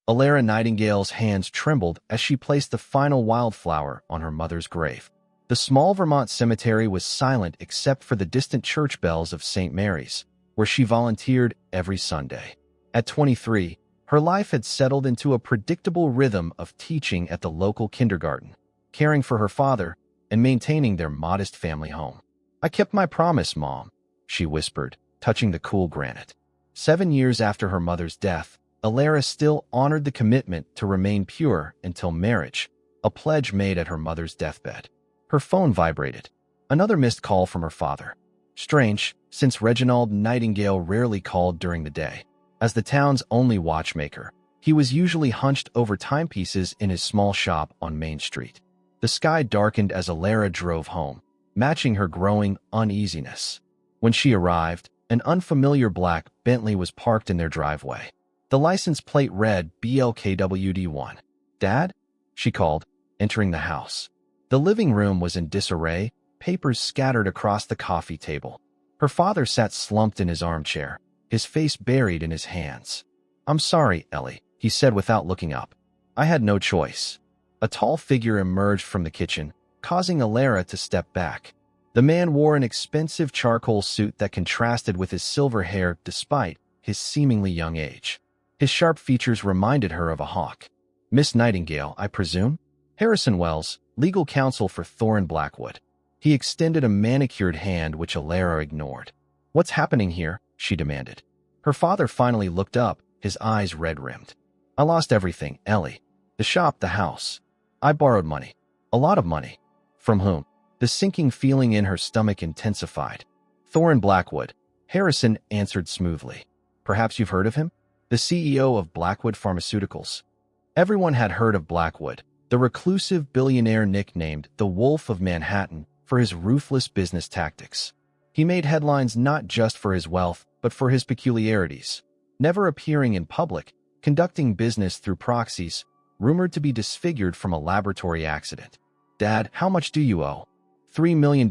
Alara Nightingale's hands trembled as she placed the final wildflower on her mother's grave. The small Vermont cemetery was silent except for the distant church bells of St. Mary's, where she volunteered every Sunday. At 23, her life had settled into a predictable rhythm of teaching at the local kindergarten, caring for her father, and maintaining their modest family home. "I kept my promise, Mom," she whispered, touching the cool granite. 7 years after her mother's death, Alara still honored the commitment to remain pure until marriage, a pledge made at her mother's deathbed. Her phone vibrated. Another missed call from her father. Strange, since Reginald Nightingale rarely called during the day. As the town's only watchmaker, he was usually hunched over timepieces in his small shop on Main Street. The sky darkened as Alara drove home, matching her growing uneasiness. When she arrived, an unfamiliar black Bentley was parked in their driveway. The license plate read BLKWD1. "Dad?" she called, entering the house. The living room was in disarray, papers scattered across the coffee table. Her father sat slumped in his armchair, his face buried in his hands. "I'm sorry, Ellie," he said without looking up. "I had no choice." A tall figure emerged from the kitchen, causing Alara to step back. The man wore an expensive charcoal suit that contrasted with his silver hair despite his seemingly young age. His sharp features reminded her of a hawk. "Miss Nightingale, I presume?" "Harrison Wells, legal counsel for Thorne Blackwood." He extended a manicured hand which Alara ignored. "What's happening here?" she demanded. Her father finally looked up, his eyes red-rimmed. "I lost everything, Ellie. The shop, the house. I borrowed money. A lot of money." "From whom?" The sinking feeling in her stomach intensified. "Thorne Blackwood," Harrison answered smoothly. "Perhaps you've heard of him?" "The CEO of Blackwood Pharmaceuticals." Everyone had heard of Blackwood, the reclusive billionaire nicknamed the Wolf of Manhattan for his ruthless business tactics. He made headlines not just for his wealth, but for his peculiarities. Never appearing in public, conducting business through proxies, rumored to be disfigured from a laboratory accident. "Dad, how much do you owe?" $3 million,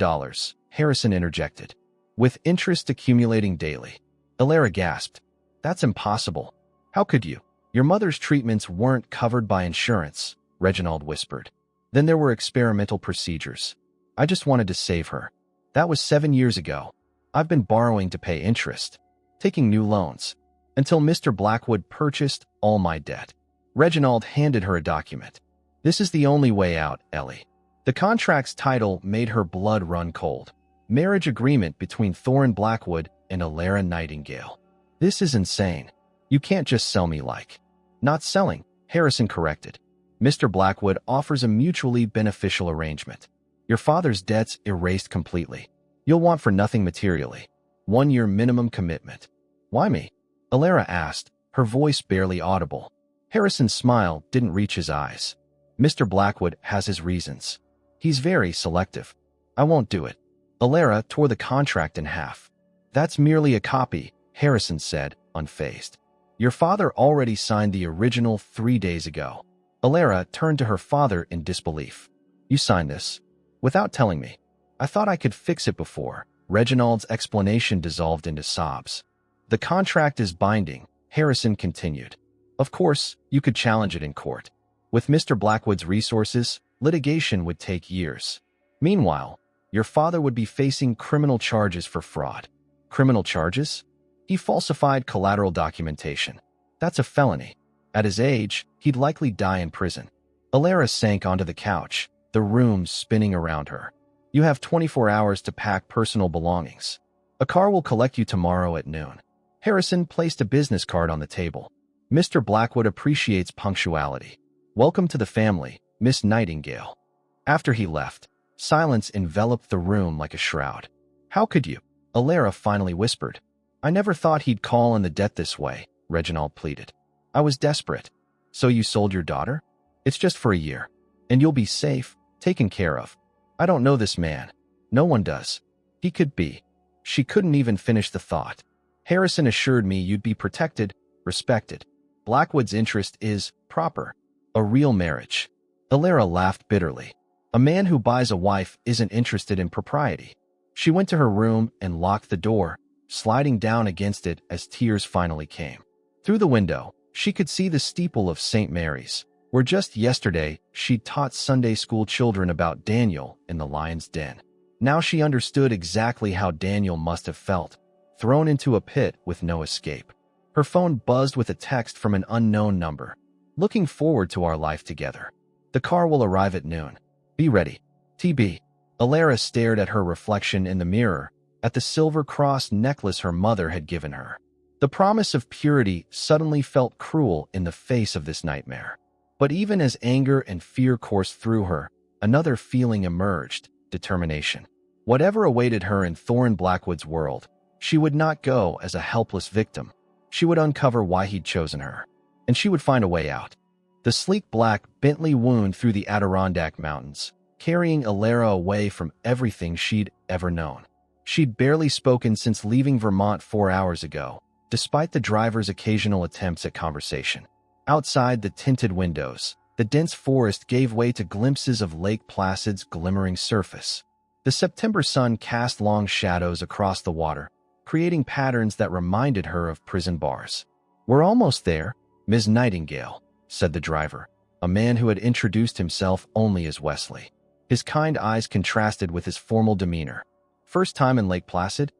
Harrison interjected, with interest accumulating daily. Alara gasped. "That's impossible. How could you?" "Your mother's treatments weren't covered by insurance," Reginald whispered. "Then there were experimental procedures. I just wanted to save her. That was 7 years ago. I've been borrowing to pay interest, taking new loans, until Mr. Blackwood purchased all my debt." Reginald handed her a document. "This is the only way out, Ellie." The contract's title made her blood run cold. Marriage agreement between Thorne Blackwood and Alara Nightingale. "This is insane. You can't just sell me like." "Not selling," Harrison corrected. "Mr. Blackwood offers a mutually beneficial arrangement. Your father's debts erased completely. You'll want for nothing materially. 1-year minimum commitment." "Why me?" Alara asked, her voice barely audible. Harrison's smile didn't reach his eyes. "Mr. Blackwood has his reasons. He's very selective. I won't do it." Alara tore the contract in half. "That's merely a copy," Harrison said, unfazed. "Your father already signed the original 3 days ago." Alara turned to her father in disbelief. "You signed this? Without telling me? I thought I could fix it before." Reginald's explanation dissolved into sobs. "The contract is binding," Harrison continued. "Of course, you could challenge it in court. With Mr. Blackwood's resources, litigation would take years. Meanwhile, your father would be facing criminal charges for fraud." "Criminal charges?" "He falsified collateral documentation. That's a felony. At his age, he'd likely die in prison." Alara sank onto the couch, the room spinning around her. "You have 24 hours to pack personal belongings. A car will collect you tomorrow at noon." Harrison placed a business card on the table. "Mr. Blackwood appreciates punctuality. Welcome to the family, Miss Nightingale." After he left, silence enveloped the room like a shroud. "How could you?" Alara finally whispered. "I never thought he'd call in the debt this way," Reginald pleaded. "I was desperate." "So you sold your daughter?" "It's just for a year. And you'll be safe, taken care of." "I don't know this man." "No one does. He could be." She couldn't even finish the thought. "Harrison assured me you'd be protected, respected. Blackwood's interest is proper. A real marriage." Alara laughed bitterly. A man who buys a wife isn't interested in propriety. She went to her room and locked the door, sliding down against it as tears finally came. Through the window, She could see the steeple of St. Mary's, where just yesterday she'd taught Sunday school children about Daniel in the lion's den. Now she understood exactly how Daniel must have felt, thrown into a pit with no escape. Her phone buzzed with a text from an unknown number. Looking forward to our life together. The car will arrive at noon. Be ready. TB. Alara stared at her reflection in the mirror, at the silver cross necklace her mother had given her. The promise of purity suddenly felt cruel in the face of this nightmare. But even as anger and fear coursed through her, another feeling emerged: determination. Whatever awaited her in Thorin Blackwood's world, she would not go as a helpless victim. She would uncover why he'd chosen her, and she would find a way out. The sleek black Bentley wound through the Adirondack Mountains, carrying Alara away from everything she'd ever known. She'd barely spoken since leaving Vermont 4 hours ago, despite the driver's occasional attempts at conversation. Outside the tinted windows, the dense forest gave way to glimpses of Lake Placid's glimmering surface. The September sun cast long shadows across the water, creating patterns that reminded her of prison bars. "We're almost there, Ms. Nightingale," said the driver, a man who had introduced himself only as Wesley. His kind eyes contrasted with his formal demeanor. "First time in Lake Placid?"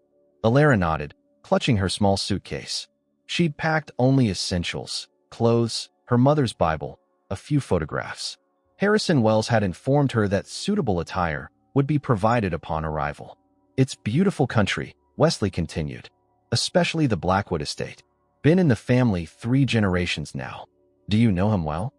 Alara nodded, clutching her small suitcase. She'd packed only essentials: clothes, her mother's Bible, a few photographs. Harrison Wells had informed her that suitable attire would be provided upon arrival. "It's beautiful country," Wesley continued, "especially the Blackwood estate. Been in the family 3 generations now. Do you know him well?"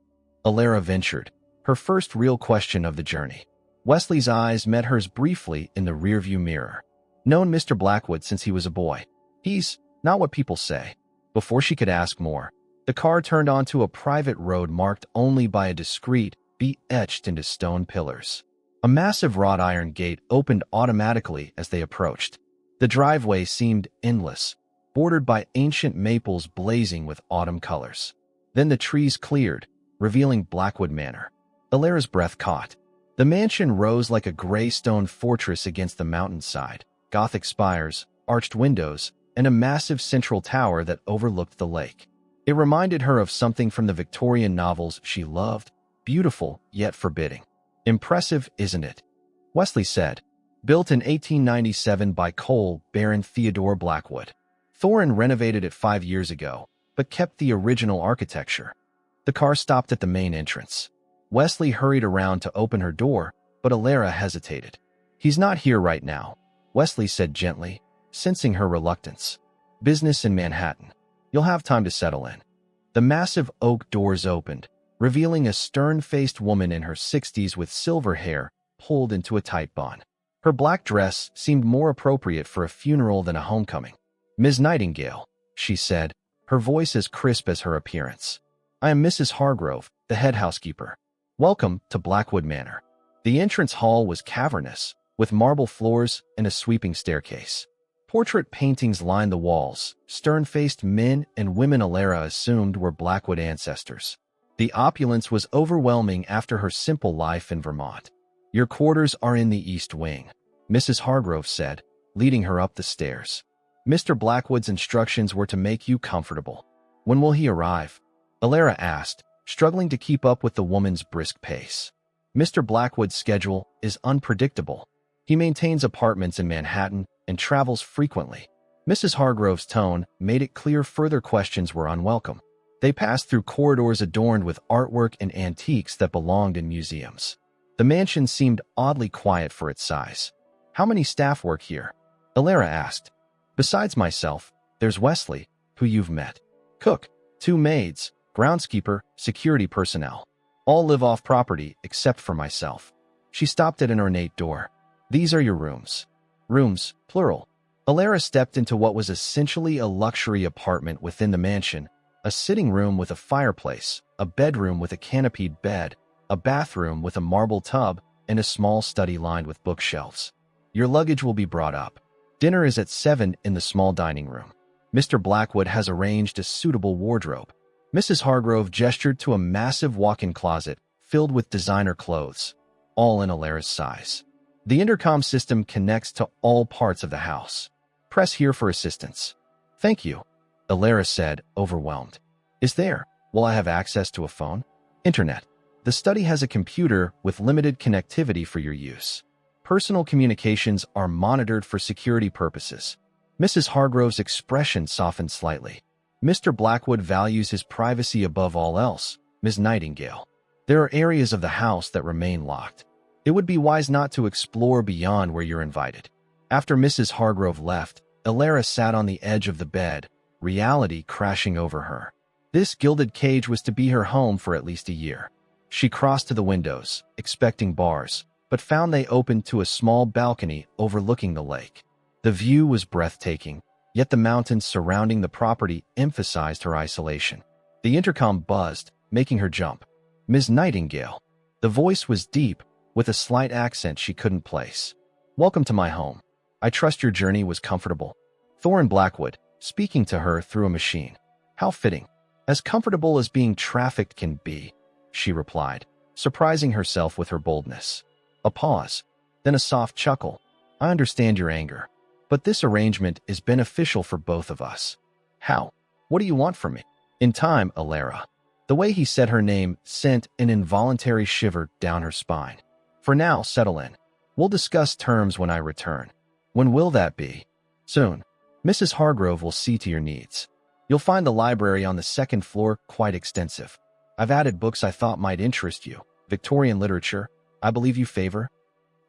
Alara ventured, her first real question of the journey. Wesley's eyes met hers briefly in the rearview mirror. "Known Mr. Blackwood since he was a boy. He's not what people say." Before she could ask more, the car turned onto a private road marked only by a discreet B etched into stone pillars. A massive wrought iron gate opened automatically as they approached. The driveway seemed endless, bordered by ancient maples blazing with autumn colors. Then the trees cleared, revealing Blackwood Manor. Alara's breath caught. The mansion rose like a gray stone fortress against the mountainside, Gothic spires, arched windows, and a massive central tower that overlooked the lake. It reminded her of something from the Victorian novels she loved, beautiful yet forbidding. "Impressive, isn't it?" Wesley said. "Built in 1897 by Cole Baron Theodore Blackwood. Thorin renovated it 5 years ago, but kept the original architecture." The car stopped at the main entrance. Wesley hurried around to open her door, but Alara hesitated. "He's not here right now," Wesley said gently, sensing her reluctance. "Business in Manhattan. You'll have time to settle in." The massive oak doors opened, revealing a stern-faced woman in her 60s with silver hair pulled into a tight bun. Her black dress seemed more appropriate for a funeral than a homecoming. "Ms. Nightingale," she said, her voice as crisp as her appearance. "I am Mrs. Hargrove, the head housekeeper. Welcome to Blackwood Manor." The entrance hall was cavernous, with marble floors and a sweeping staircase. Portrait paintings lined the walls, stern-faced men and women Alara assumed were Blackwood ancestors. The opulence was overwhelming after her simple life in Vermont. "Your quarters are in the East Wing," Mrs. Hargrove said, leading her up the stairs. "Mr. Blackwood's instructions were to make you comfortable." "When will he arrive?" Alara asked, struggling to keep up with the woman's brisk pace. "Mr. Blackwood's schedule is unpredictable. He maintains apartments in Manhattan and travels frequently." Mrs. Hargrove's tone made it clear further questions were unwelcome. They passed through corridors adorned with artwork and antiques that belonged in museums. The mansion seemed oddly quiet for its size. "How many staff work here?" Alara asked. "Besides myself, there's Wesley, who you've met. Cook, 2 maids, groundskeeper, security personnel. All live off property except for myself." She stopped at an ornate door. "These are your rooms." Rooms, plural. Alara stepped into what was essentially a luxury apartment within the mansion: a sitting room with a fireplace, a bedroom with a canopied bed, a bathroom with a marble tub, and a small study lined with bookshelves. "Your luggage will be brought up. Dinner is at 7 in the small dining room. Mr. Blackwood has arranged a suitable wardrobe." Mrs. Hargrove gestured to a massive walk-in closet filled with designer clothes, all in Alara's size. "The intercom system connects to all parts of the house. Press here for assistance." "Thank you," Alara said, overwhelmed. Is there? Will I have access to a phone? Internet. The study has a computer with limited connectivity for your use. Personal communications are monitored for security purposes. Mrs. Hargrove's expression softened slightly. Mr. Blackwood values his privacy above all else, Ms. Nightingale. There are areas of the house that remain locked. It would be wise not to explore beyond where you're invited. After Mrs. Hargrove left, Elara sat on the edge of the bed, reality crashing over her. This gilded cage was to be her home for at least a year. She crossed to the windows, expecting bars, but found they opened to a small balcony overlooking the lake. The view was breathtaking, yet the mountains surrounding the property emphasized her isolation. The intercom buzzed, making her jump. Ms. Nightingale. The voice was deep, with a slight accent she couldn't place. Welcome to my home. I trust your journey was comfortable. Thorin Blackwood, speaking to her through a machine. How fitting. As comfortable as being trafficked can be, she replied, surprising herself with her boldness. A pause, then a soft chuckle. I understand your anger, but this arrangement is beneficial for both of us. How? What do you want from me? In time, Elara. The way he said her name sent an involuntary shiver down her spine. For now, settle in. We'll discuss terms when I return. When will that be? Soon. Mrs. Hargrove will see to your needs. You'll find the library on the second floor quite extensive. I've added books I thought might interest you. Victorian literature, I believe you favor.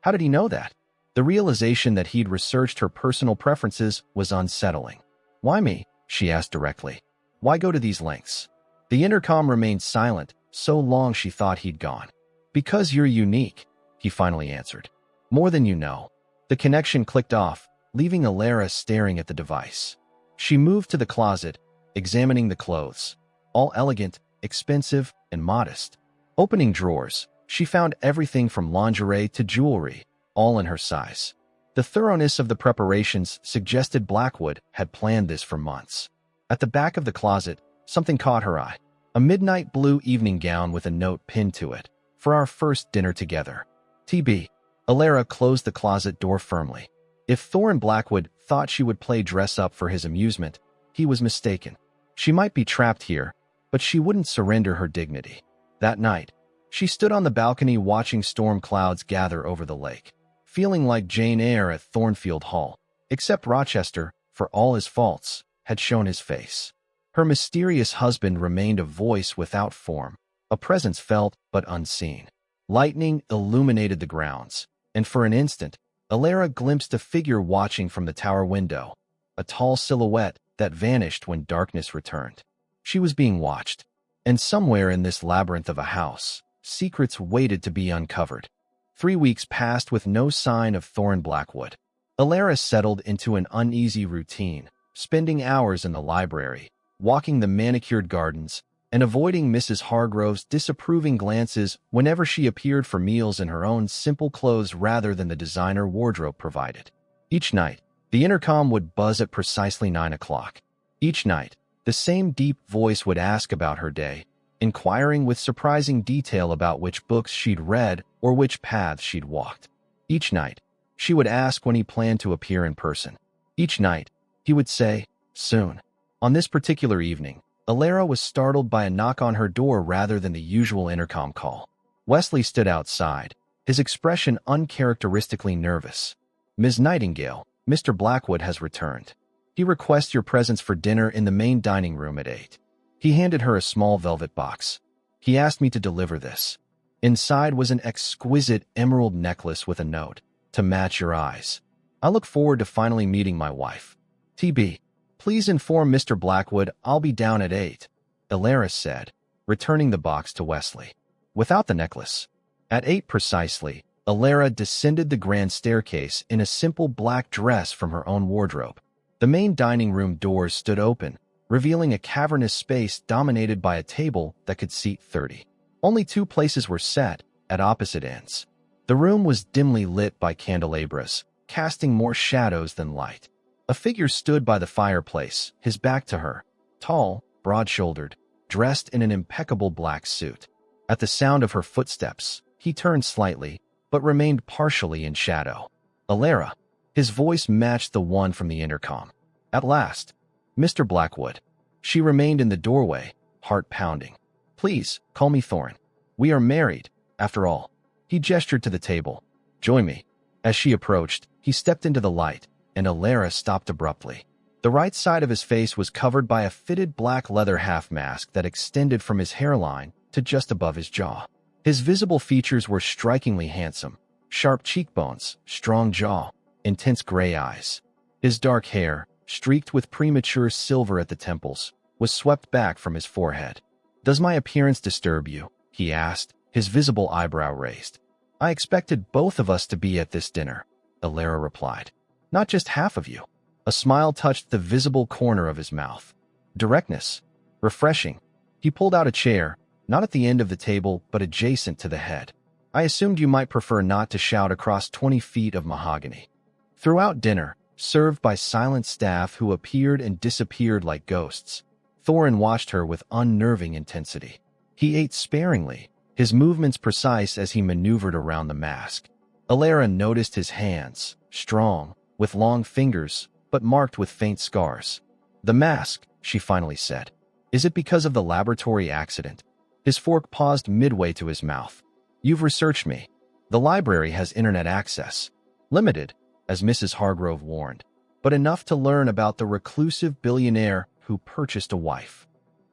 How did he know that? The realization that he'd researched her personal preferences was unsettling. Why me? She asked directly. Why go to these lengths? The intercom remained silent, so long she thought he'd gone. Because you're unique, he finally answered. More than you know. The connection clicked off, leaving Elara staring at the device. She moved to the closet, examining the clothes. All elegant, expensive, and modest. Opening drawers, she found everything from lingerie to jewelry, all in her size. The thoroughness of the preparations suggested Blackwood had planned this for months. At the back of the closet, something caught her eye. A midnight blue evening gown with a note pinned to it. For our first dinner together. TB. Elara closed the closet door firmly. If Thorin Blackwood thought she would play dress-up for his amusement, he was mistaken. She might be trapped here, but she wouldn't surrender her dignity. That night, she stood on the balcony watching storm clouds gather over the lake, feeling like Jane Eyre at Thornfield Hall, except Rochester, for all his faults, had shown his face. Her mysterious husband remained a voice without form, a presence felt but unseen. Lightning illuminated the grounds, and for an instant, Elara glimpsed a figure watching from the tower window, a tall silhouette that vanished when darkness returned. She was being watched, and somewhere in this labyrinth of a house, secrets waited to be uncovered. 3 weeks passed with no sign of Thorin Blackwood. Elara settled into an uneasy routine, spending hours in the library, walking the manicured gardens, and avoiding Mrs. Hargrove's disapproving glances whenever she appeared for meals in her own simple clothes rather than the designer wardrobe provided. Each night, the intercom would buzz at precisely 9 o'clock. Each night, the same deep voice would ask about her day, inquiring with surprising detail about which books she'd read or which paths she'd walked. Each night, she would ask when he planned to appear in person. Each night, he would say, soon. On this particular evening, Elara was startled by a knock on her door rather than the usual intercom call. Wesley stood outside, his expression uncharacteristically nervous. Ms. Nightingale, Mr. Blackwood has returned. He requests your presence for dinner in the main dining room at 8. He handed her a small velvet box. He asked me to deliver this. Inside was an exquisite emerald necklace with a note, to match your eyes. I look forward to finally meeting my wife. TB. Please inform Mr. Blackwood I'll be down at 8, Elara said, returning the box to Wesley. Without the necklace. At 8 precisely, Elara descended the grand staircase in a simple black dress from her own wardrobe. The main dining room doors stood open, revealing a cavernous space dominated by a table that could seat 30. Only 2 places were set, at opposite ends. The room was dimly lit by candelabras, casting more shadows than light. A figure stood by the fireplace, his back to her, tall, broad-shouldered, dressed in an impeccable black suit. At the sound of her footsteps, he turned slightly, but remained partially in shadow. Elara. His voice matched the one from the intercom. At last, Mr. Blackwood. She remained in the doorway, heart pounding. Please, call me Thorin. We are married, after all. He gestured to the table. Join me. As she approached, he stepped into the light, and Alara stopped abruptly. The right side of his face was covered by a fitted black leather half-mask that extended from his hairline to just above his jaw. His visible features were strikingly handsome. Sharp cheekbones, strong jaw, intense gray eyes. His dark hair, streaked with premature silver at the temples, was swept back from his forehead. Does my appearance disturb you? He asked, his visible eyebrow raised. I expected both of us to be at this dinner, Alara replied. Not just half of you. A smile touched the visible corner of his mouth. Directness. Refreshing. He pulled out a chair, not at the end of the table, but adjacent to the head. I assumed you might prefer not to shout across 20 feet of mahogany. Throughout dinner, served by silent staff who appeared and disappeared like ghosts, Thorin watched her with unnerving intensity. He ate sparingly, his movements precise as he maneuvered around the mask. Alara noticed his hands, strong, with long fingers, but marked with faint scars. The mask, she finally said. Is it because of the laboratory accident? His fork paused midway to his mouth. You've researched me. The library has internet access. Limited, as Mrs. Hargrove warned, but enough to learn about the reclusive billionaire who purchased a wife.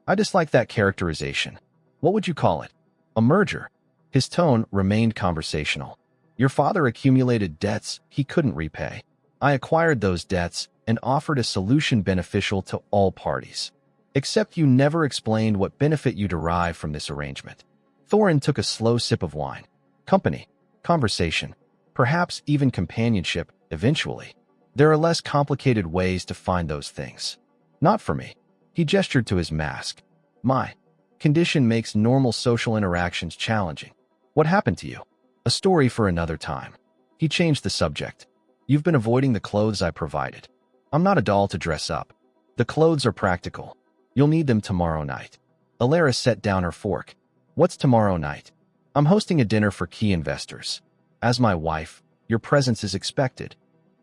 I dislike that characterization. What would you call it? A merger. His tone remained conversational. Your father accumulated debts he couldn't repay. I acquired those debts and offered a solution beneficial to all parties. Except you never explained what benefit you derive from this arrangement. Thorin took a slow sip of wine. Company, conversation, perhaps even companionship, eventually. There are less complicated ways to find those things. Not for me. He gestured to his mask. My condition makes normal social interactions challenging. What happened to you? A story for another time. He changed the subject. You've been avoiding the clothes I provided. I'm not a doll to dress up. The clothes are practical. You'll need them tomorrow night. Alara set down her fork. What's tomorrow night? I'm hosting a dinner for key investors. As my wife, your presence is expected.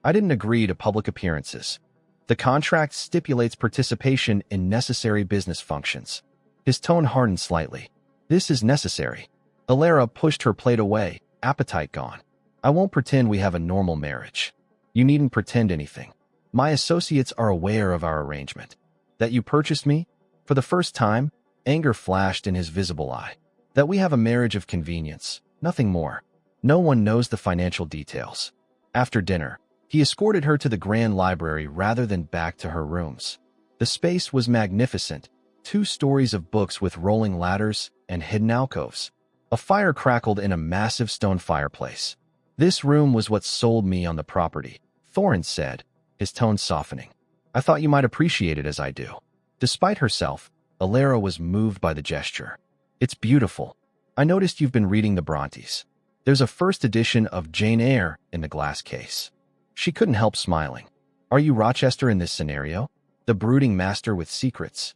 I didn't agree to public appearances. The contract stipulates participation in necessary business functions. His tone hardened slightly. This is necessary. Alara pushed her plate away, appetite gone. I won't pretend we have a normal marriage. You needn't pretend anything. My associates are aware of our arrangement. That you purchased me? For the first time, anger flashed in his visible eye. That we have a marriage of convenience, nothing more. No one knows the financial details. After dinner, he escorted her to the grand library rather than back to her rooms. The space was magnificent, 2 stories of books with rolling ladders and hidden alcoves. A fire crackled in a massive stone fireplace. This room was what sold me on the property, Thorin said, his tone softening. I thought you might appreciate it as I do. Despite herself, Alara was moved by the gesture. It's beautiful. I noticed you've been reading the Brontes. There's a first edition of Jane Eyre in the glass case. She couldn't help smiling. Are you Rochester in this scenario? The brooding master with secrets?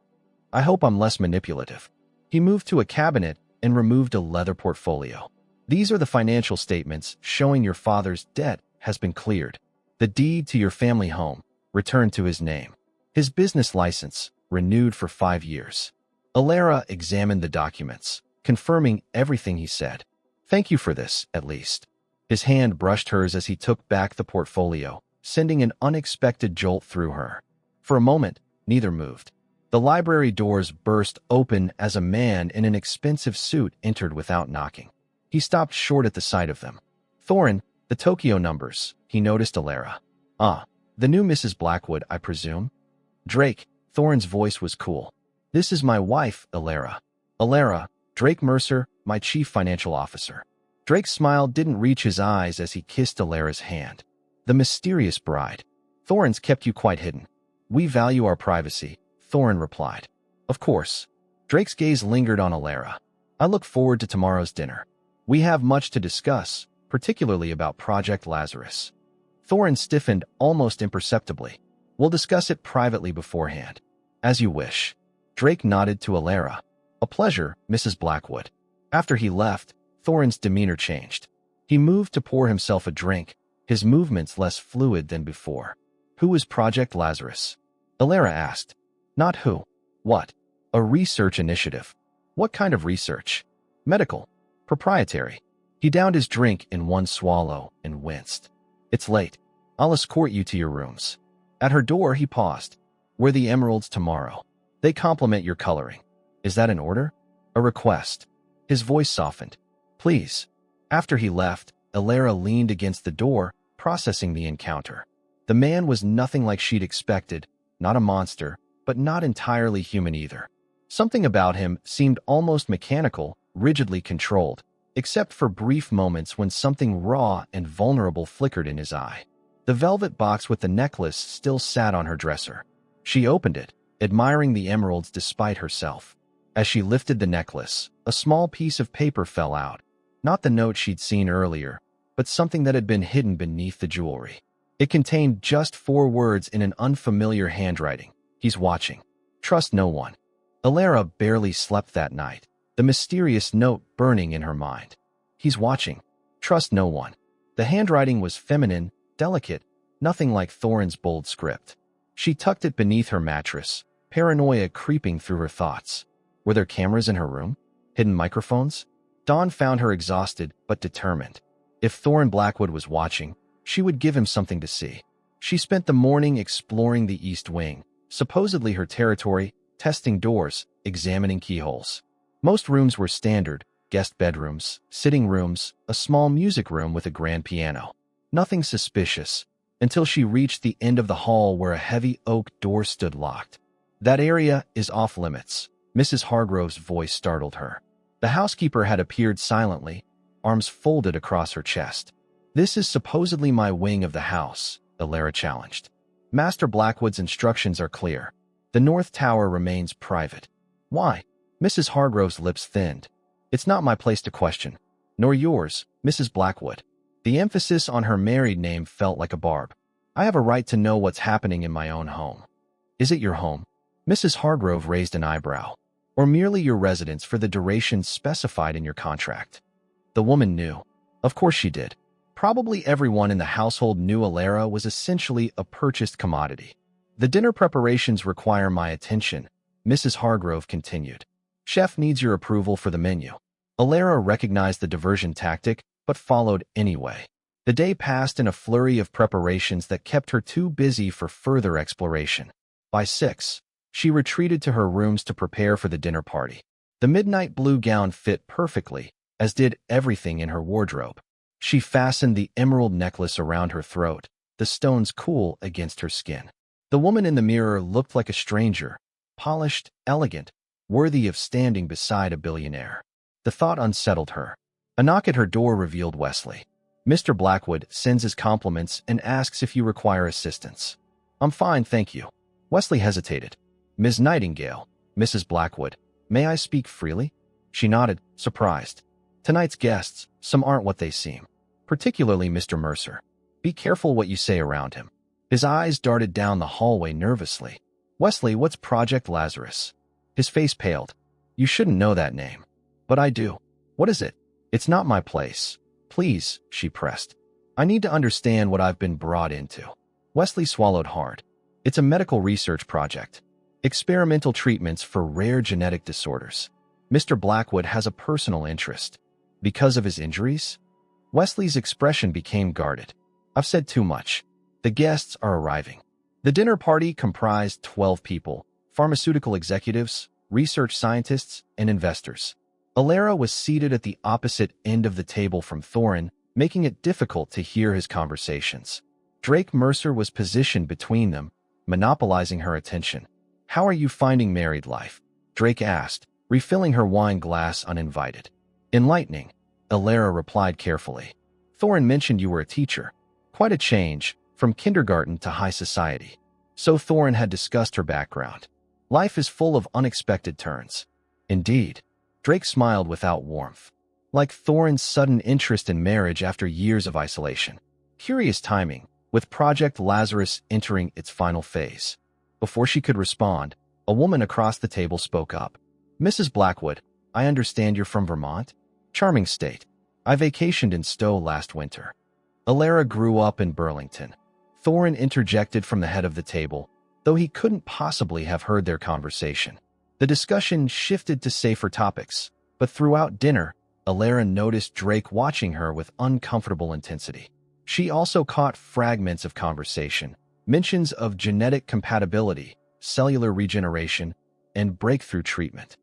I hope I'm less manipulative. He moved to a cabinet and removed a leather portfolio. These are the financial statements showing your father's debt has been cleared. The deed to your family home returned to his name. His business license renewed for 5 years. Alara examined the documents, confirming everything he said. Thank you for this, at least. His hand brushed hers as he took back the portfolio, sending an unexpected jolt through her. For a moment, neither moved. The library doors burst open as a man in an expensive suit entered without knocking. He stopped short at the sight of them. Thorin, the Tokyo numbers, he noticed Alara. Ah, the new Mrs. Blackwood, I presume? Drake, Thorin's voice was cool. This is my wife, Alara. Alara, Drake Mercer, my chief financial officer. Drake's smile didn't reach his eyes as he kissed Alara's hand. The mysterious bride. Thorin's kept you quite hidden. We value our privacy, Thorin replied. Of course. Drake's gaze lingered on Alara. I look forward to tomorrow's dinner. We have much to discuss, particularly about Project Lazarus. Thorin stiffened almost imperceptibly. We'll discuss it privately beforehand. As you wish. Drake nodded to Alara. A pleasure, Mrs. Blackwood. After he left, Thorin's demeanor changed. He moved to pour himself a drink, his movements less fluid than before. Who is Project Lazarus? Alara asked. Not who. What? A research initiative. What kind of research? Medical. Proprietary. He downed his drink in one swallow and winced. It's late. I'll escort you to your rooms. At her door, he paused. Wear the emeralds tomorrow. They complement your coloring. Is that an order? A request. His voice softened. Please. After he left, Alara leaned against the door, processing the encounter. The man was nothing like she'd expected, not a monster, but not entirely human either. Something about him seemed almost mechanical, rigidly controlled, except for brief moments when something raw and vulnerable flickered in his eye. The velvet box with the necklace still sat on her dresser. She opened it, admiring the emeralds despite herself. As she lifted the necklace, a small piece of paper fell out. Not the note she'd seen earlier, but something that had been hidden beneath the jewelry. It contained just 4 words in an unfamiliar handwriting. He's watching. Trust no one. Alara barely slept that night, the mysterious note burning in her mind. He's watching. Trust no one. The handwriting was feminine, delicate, nothing like Thorin's bold script. She tucked it beneath her mattress, paranoia creeping through her thoughts. Were there cameras in her room? Hidden microphones? Dawn found her exhausted but determined. If Thorin Blackwood was watching, she would give him something to see. She spent the morning exploring the East Wing, supposedly her territory, testing doors, examining keyholes. Most rooms were standard, guest bedrooms, sitting rooms, a small music room with a grand piano. Nothing suspicious, until she reached the end of the hall where a heavy oak door stood locked. That area is off limits. Mrs. Hargrove's voice startled her. The housekeeper had appeared silently, arms folded across her chest. This is supposedly my wing of the house, Alara challenged. Master Blackwood's instructions are clear. The North Tower remains private. Why? Mrs. Hargrove's lips thinned. It's not my place to question. Nor yours, Mrs. Blackwood. The emphasis on her married name felt like a barb. I have a right to know what's happening in my own home. Is it your home? Mrs. Hargrove raised an eyebrow. Or merely your residence for the duration specified in your contract? The woman knew. Of course she did. Probably everyone in the household knew Alara was essentially a purchased commodity. The dinner preparations require my attention, Mrs. Hargrove continued. Chef needs your approval for the menu. Alara recognized the diversion tactic, but followed anyway. The day passed in a flurry of preparations that kept her too busy for further exploration. By 6, she retreated to her rooms to prepare for the dinner party. The midnight blue gown fit perfectly, as did everything in her wardrobe. She fastened the emerald necklace around her throat, the stones cool against her skin. The woman in the mirror looked like a stranger, polished, elegant, worthy of standing beside a billionaire. The thought unsettled her. A knock at her door revealed Wesley. Mr. Blackwood sends his compliments and asks if you require assistance. I'm fine, thank you. Wesley hesitated. Ms. Nightingale, Mrs. Blackwood, may I speak freely? She nodded, surprised. Tonight's guests, some aren't what they seem. Particularly Mr. Mercer. Be careful what you say around him. His eyes darted down the hallway nervously. Wesley, what's Project Lazarus? His face paled. You shouldn't know that name. But I do. What is it? It's not my place. Please, she pressed. I need to understand what I've been brought into. Wesley swallowed hard. It's a medical research project. Experimental treatments for rare genetic disorders. Mr. Blackwood has a personal interest. Because of his injuries? Wesley's expression became guarded. I've said too much. The guests are arriving. The dinner party comprised 12 people, pharmaceutical executives, research scientists, and investors. Alara was seated at the opposite end of the table from Thorin, making it difficult to hear his conversations. Drake Mercer was positioned between them, monopolizing her attention. How are you finding married life? Drake asked, refilling her wine glass uninvited. Enlightening, Alara replied carefully. Thorin mentioned you were a teacher. Quite a change, from kindergarten to high society. So Thorin had discussed her background. Life is full of unexpected turns. Indeed. Drake smiled without warmth. Like Thorin's sudden interest in marriage after years of isolation. Curious timing, with Project Lazarus entering its final phase. Before she could respond, a woman across the table spoke up. Mrs. Blackwood, I understand you're from Vermont? Charming state. I vacationed in Stowe last winter. Alara grew up in Burlington. Thorin interjected from the head of the table, though he couldn't possibly have heard their conversation. The discussion shifted to safer topics, but throughout dinner, Alara noticed Drake watching her with uncomfortable intensity. She also caught fragments of conversation, mentions of genetic compatibility, cellular regeneration, and breakthrough treatment.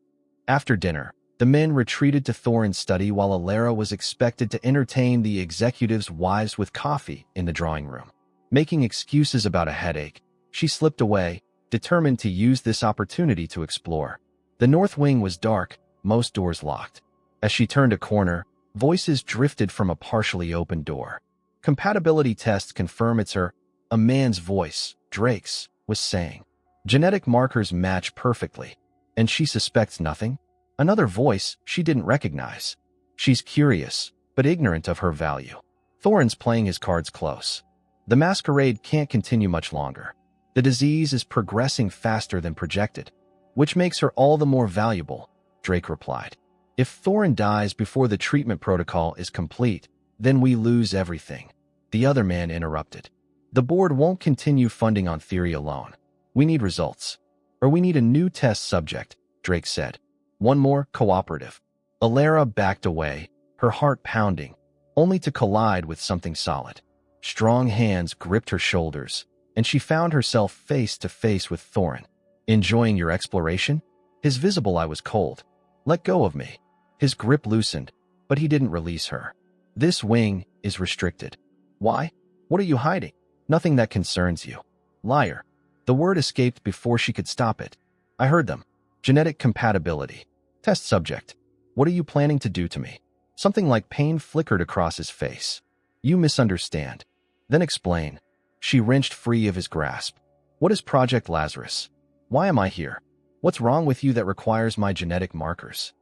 After dinner, the men retreated to Thorin's study while Alara was expected to entertain the executives' wives with coffee in the drawing room. Making excuses about a headache, she slipped away, determined to use this opportunity to explore. The north wing was dark, most doors locked. As she turned a corner, voices drifted from a partially open door. Compatibility tests confirm it's her. A man's voice, Drake's, was saying. Genetic markers match perfectly, and she suspects nothing? Another voice she didn't recognize. She's curious, but ignorant of her value. Thorin's playing his cards close. The masquerade can't continue much longer. The disease is progressing faster than projected, which makes her all the more valuable, Drake replied. If Thorin dies before the treatment protocol is complete, then we lose everything. The other man interrupted. The board won't continue funding on theory alone. We need results. Or we need a new test subject, Drake said. One more cooperative. Alara backed away, her heart pounding, only to collide with something solid. Strong hands gripped her shoulders, and she found herself face to face with Thorin. Enjoying your exploration? His visible eye was cold. Let go of me. His grip loosened, but he didn't release her. This wing is restricted. Why? What are you hiding? Nothing that concerns you. Liar. The word escaped before she could stop it. I heard them. Genetic compatibility. Test subject. What are you planning to do to me? Something like pain flickered across his face. You misunderstand. Then explain. She wrenched free of his grasp. What is Project Lazarus? Why am I here? What's wrong with you that requires my genetic markers?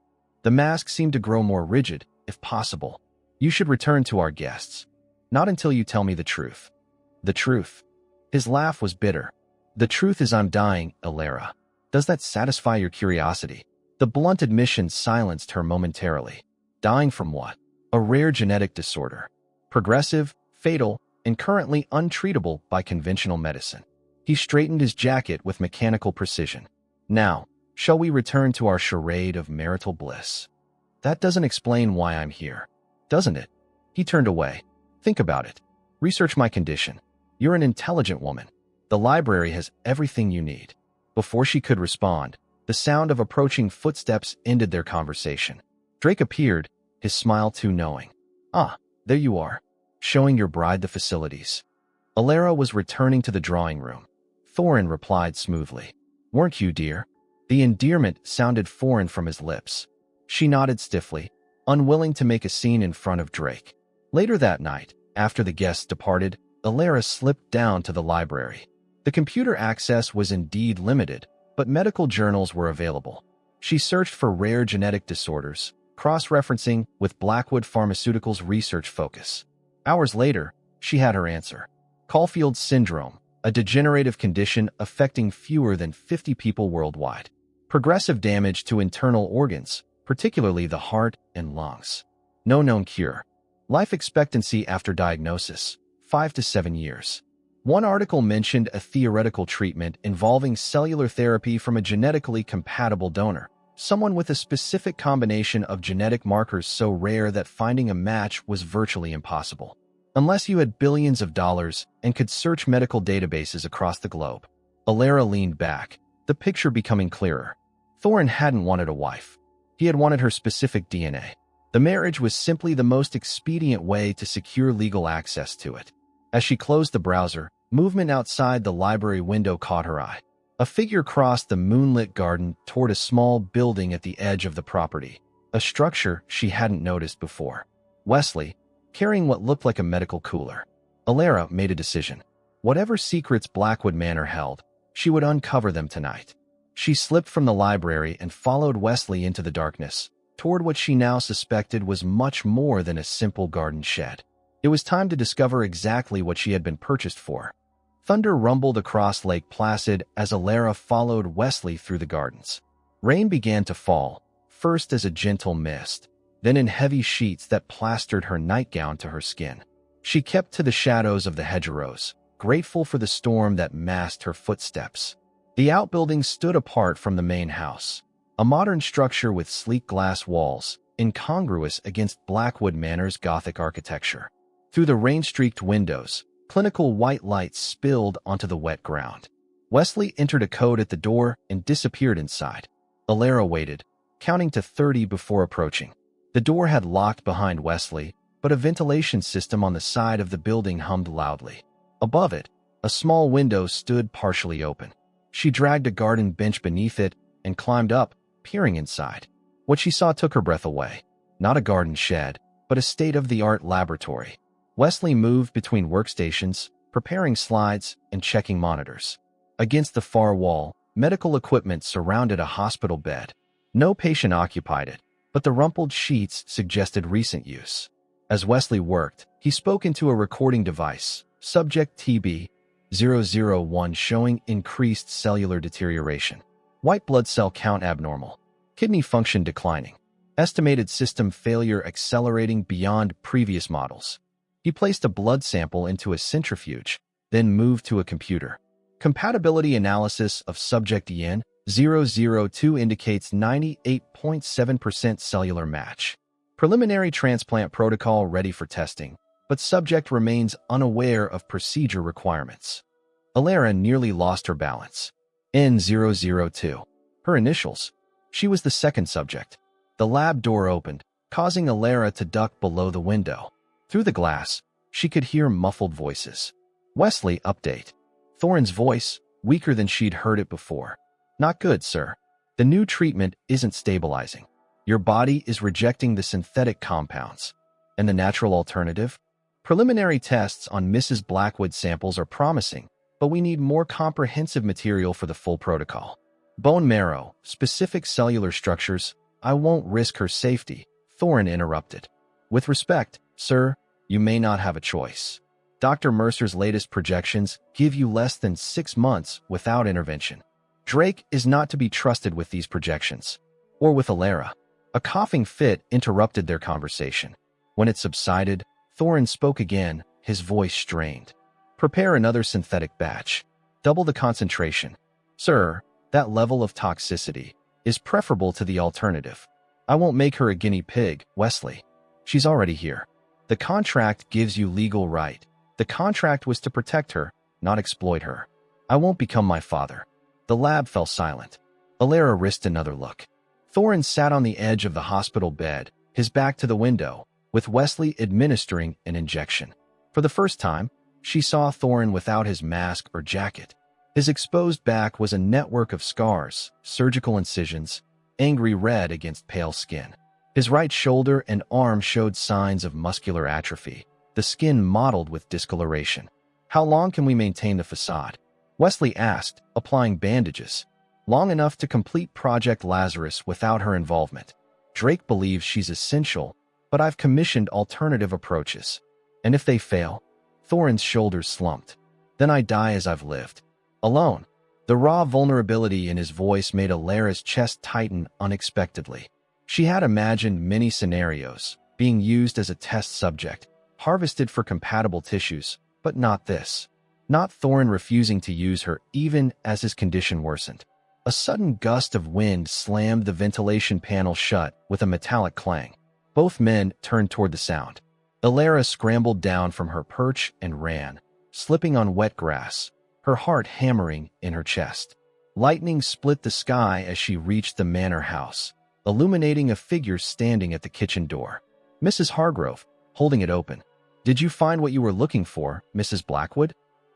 The mask seemed to grow more rigid, if possible. You should return to our guests. Not until you tell me the truth. The truth. His laugh was bitter. The truth is I'm dying, Alara. Does that satisfy your curiosity? The blunt admission silenced her momentarily. Dying from what? A rare genetic disorder. Progressive, fatal, and currently untreatable by conventional medicine. He straightened his jacket with mechanical precision. Now, shall we return to our charade of marital bliss? That doesn't explain why I'm here, doesn't it? He turned away. Think about it. Research my condition. You're an intelligent woman. The library has everything you need. Before she could respond, the sound of approaching footsteps ended their conversation. Drake appeared, his smile too knowing. Ah, there you are, showing your bride the facilities. Alara was returning to the drawing room. Thorin replied smoothly. Weren't you, dear? The endearment sounded foreign from his lips. She nodded stiffly, unwilling to make a scene in front of Drake. Later that night, after the guests departed, Alara slipped down to the library. The computer access was indeed limited, but medical journals were available. She searched for rare genetic disorders, cross-referencing with Blackwood Pharmaceuticals' research focus. Hours later, she had her answer. Caulfield's syndrome, a degenerative condition affecting fewer than 50 people worldwide. Progressive damage to internal organs, particularly the heart and lungs. No known cure. Life expectancy after diagnosis, 5 to 7 years. One article mentioned a theoretical treatment involving cellular therapy from a genetically compatible donor, someone with a specific combination of genetic markers so rare that finding a match was virtually impossible. Unless you had billions of dollars and could search medical databases across the globe. Alara leaned back, the picture becoming clearer. Thorin hadn't wanted a wife. He had wanted her specific DNA. The marriage was simply the most expedient way to secure legal access to it. As she closed the browser, movement outside the library window caught her eye. A figure crossed the moonlit garden toward a small building at the edge of the property, a structure she hadn't noticed before. Wesley, carrying what looked like a medical cooler. Alara made a decision. Whatever secrets Blackwood Manor held, she would uncover them tonight. She slipped from the library and followed Wesley into the darkness, toward what she now suspected was much more than a simple garden shed. It was time to discover exactly what she had been purchased for. Thunder rumbled across Lake Placid as Alara followed Wesley through the gardens. Rain began to fall, first as a gentle mist, then in heavy sheets that plastered her nightgown to her skin. She kept to the shadows of the hedgerows, grateful for the storm that masked her footsteps. The outbuilding stood apart from the main house, a modern structure with sleek glass walls, incongruous against Blackwood Manor's Gothic architecture. Through the rain-streaked windows, clinical white lights spilled onto the wet ground. Wesley entered a code at the door and disappeared inside. Alara waited, counting to 30 before approaching. The door had locked behind Wesley, but a ventilation system on the side of the building hummed loudly. Above it, a small window stood partially open. She dragged a garden bench beneath it and climbed up, peering inside. What she saw took her breath away. Not a garden shed, but a state-of-the-art laboratory. Wesley moved between workstations, preparing slides and checking monitors. Against the far wall, medical equipment surrounded a hospital bed. No patient occupied it, but the rumpled sheets suggested recent use. As Wesley worked, he spoke into a recording device, subject TB-001 showing increased cellular deterioration. White blood cell count abnormal. Kidney function declining. Estimated system failure accelerating beyond previous models. He placed a blood sample into a centrifuge, then moved to a computer. Compatibility analysis of subject EN-002 indicates 98.7% cellular match. Preliminary transplant protocol ready for testing, but subject remains unaware of procedure requirements. Alara nearly lost her balance. N002. Her initials. She was the second subject. The lab door opened, causing Alara to duck below the window. Through the glass, she could hear muffled voices. Wesley, update. Thorin's voice, weaker than she'd heard it before. Not good, sir. The new treatment isn't stabilizing. Your body is rejecting the synthetic compounds. And the natural alternative? Preliminary tests on Mrs. Blackwood's samples are promising, but we need more comprehensive material for the full protocol. Bone marrow, specific cellular structures. I won't risk her safety, Thorin interrupted. With respect, sir, you may not have a choice. Dr. Mercer's latest projections give you less than 6 months without intervention. Drake is not to be trusted with these projections. Or with Alara. A coughing fit interrupted their conversation. When it subsided, Thorin spoke again, his voice strained. Prepare another synthetic batch. Double the concentration. Sir, that level of toxicity is preferable to the alternative. I won't make her a guinea pig, Wesley. She's already here. The contract gives you legal right. The contract was to protect her, not exploit her. I won't become my father. The lab fell silent. Alara risked another look. Thorin sat on the edge of the hospital bed, his back to the window, with Wesley administering an injection. For the first time, she saw Thorin without his mask or jacket. His exposed back was a network of scars, surgical incisions, angry red against pale skin. His right shoulder and arm showed signs of muscular atrophy, the skin mottled with discoloration. How long can we maintain the facade? Wesley asked, applying bandages. Long enough to complete Project Lazarus without her involvement. Drake believes she's essential, but I've commissioned alternative approaches. And if they fail? Thorin's shoulders slumped. Then I die as I've lived. Alone. The raw vulnerability in his voice made Alara's chest tighten unexpectedly. She had imagined many scenarios, being used as a test subject, harvested for compatible tissues, but not this. Not Thorin refusing to use her even as his condition worsened. A sudden gust of wind slammed the ventilation panel shut with a metallic clang. Both men turned toward the sound. Alara scrambled down from her perch and ran, slipping on wet grass, her heart hammering in her chest. Lightning split the sky as she reached the manor house, illuminating a figure standing at the kitchen door. Mrs. Hargrove, holding it open. Did you find what you were looking for, Mrs. Blackwood?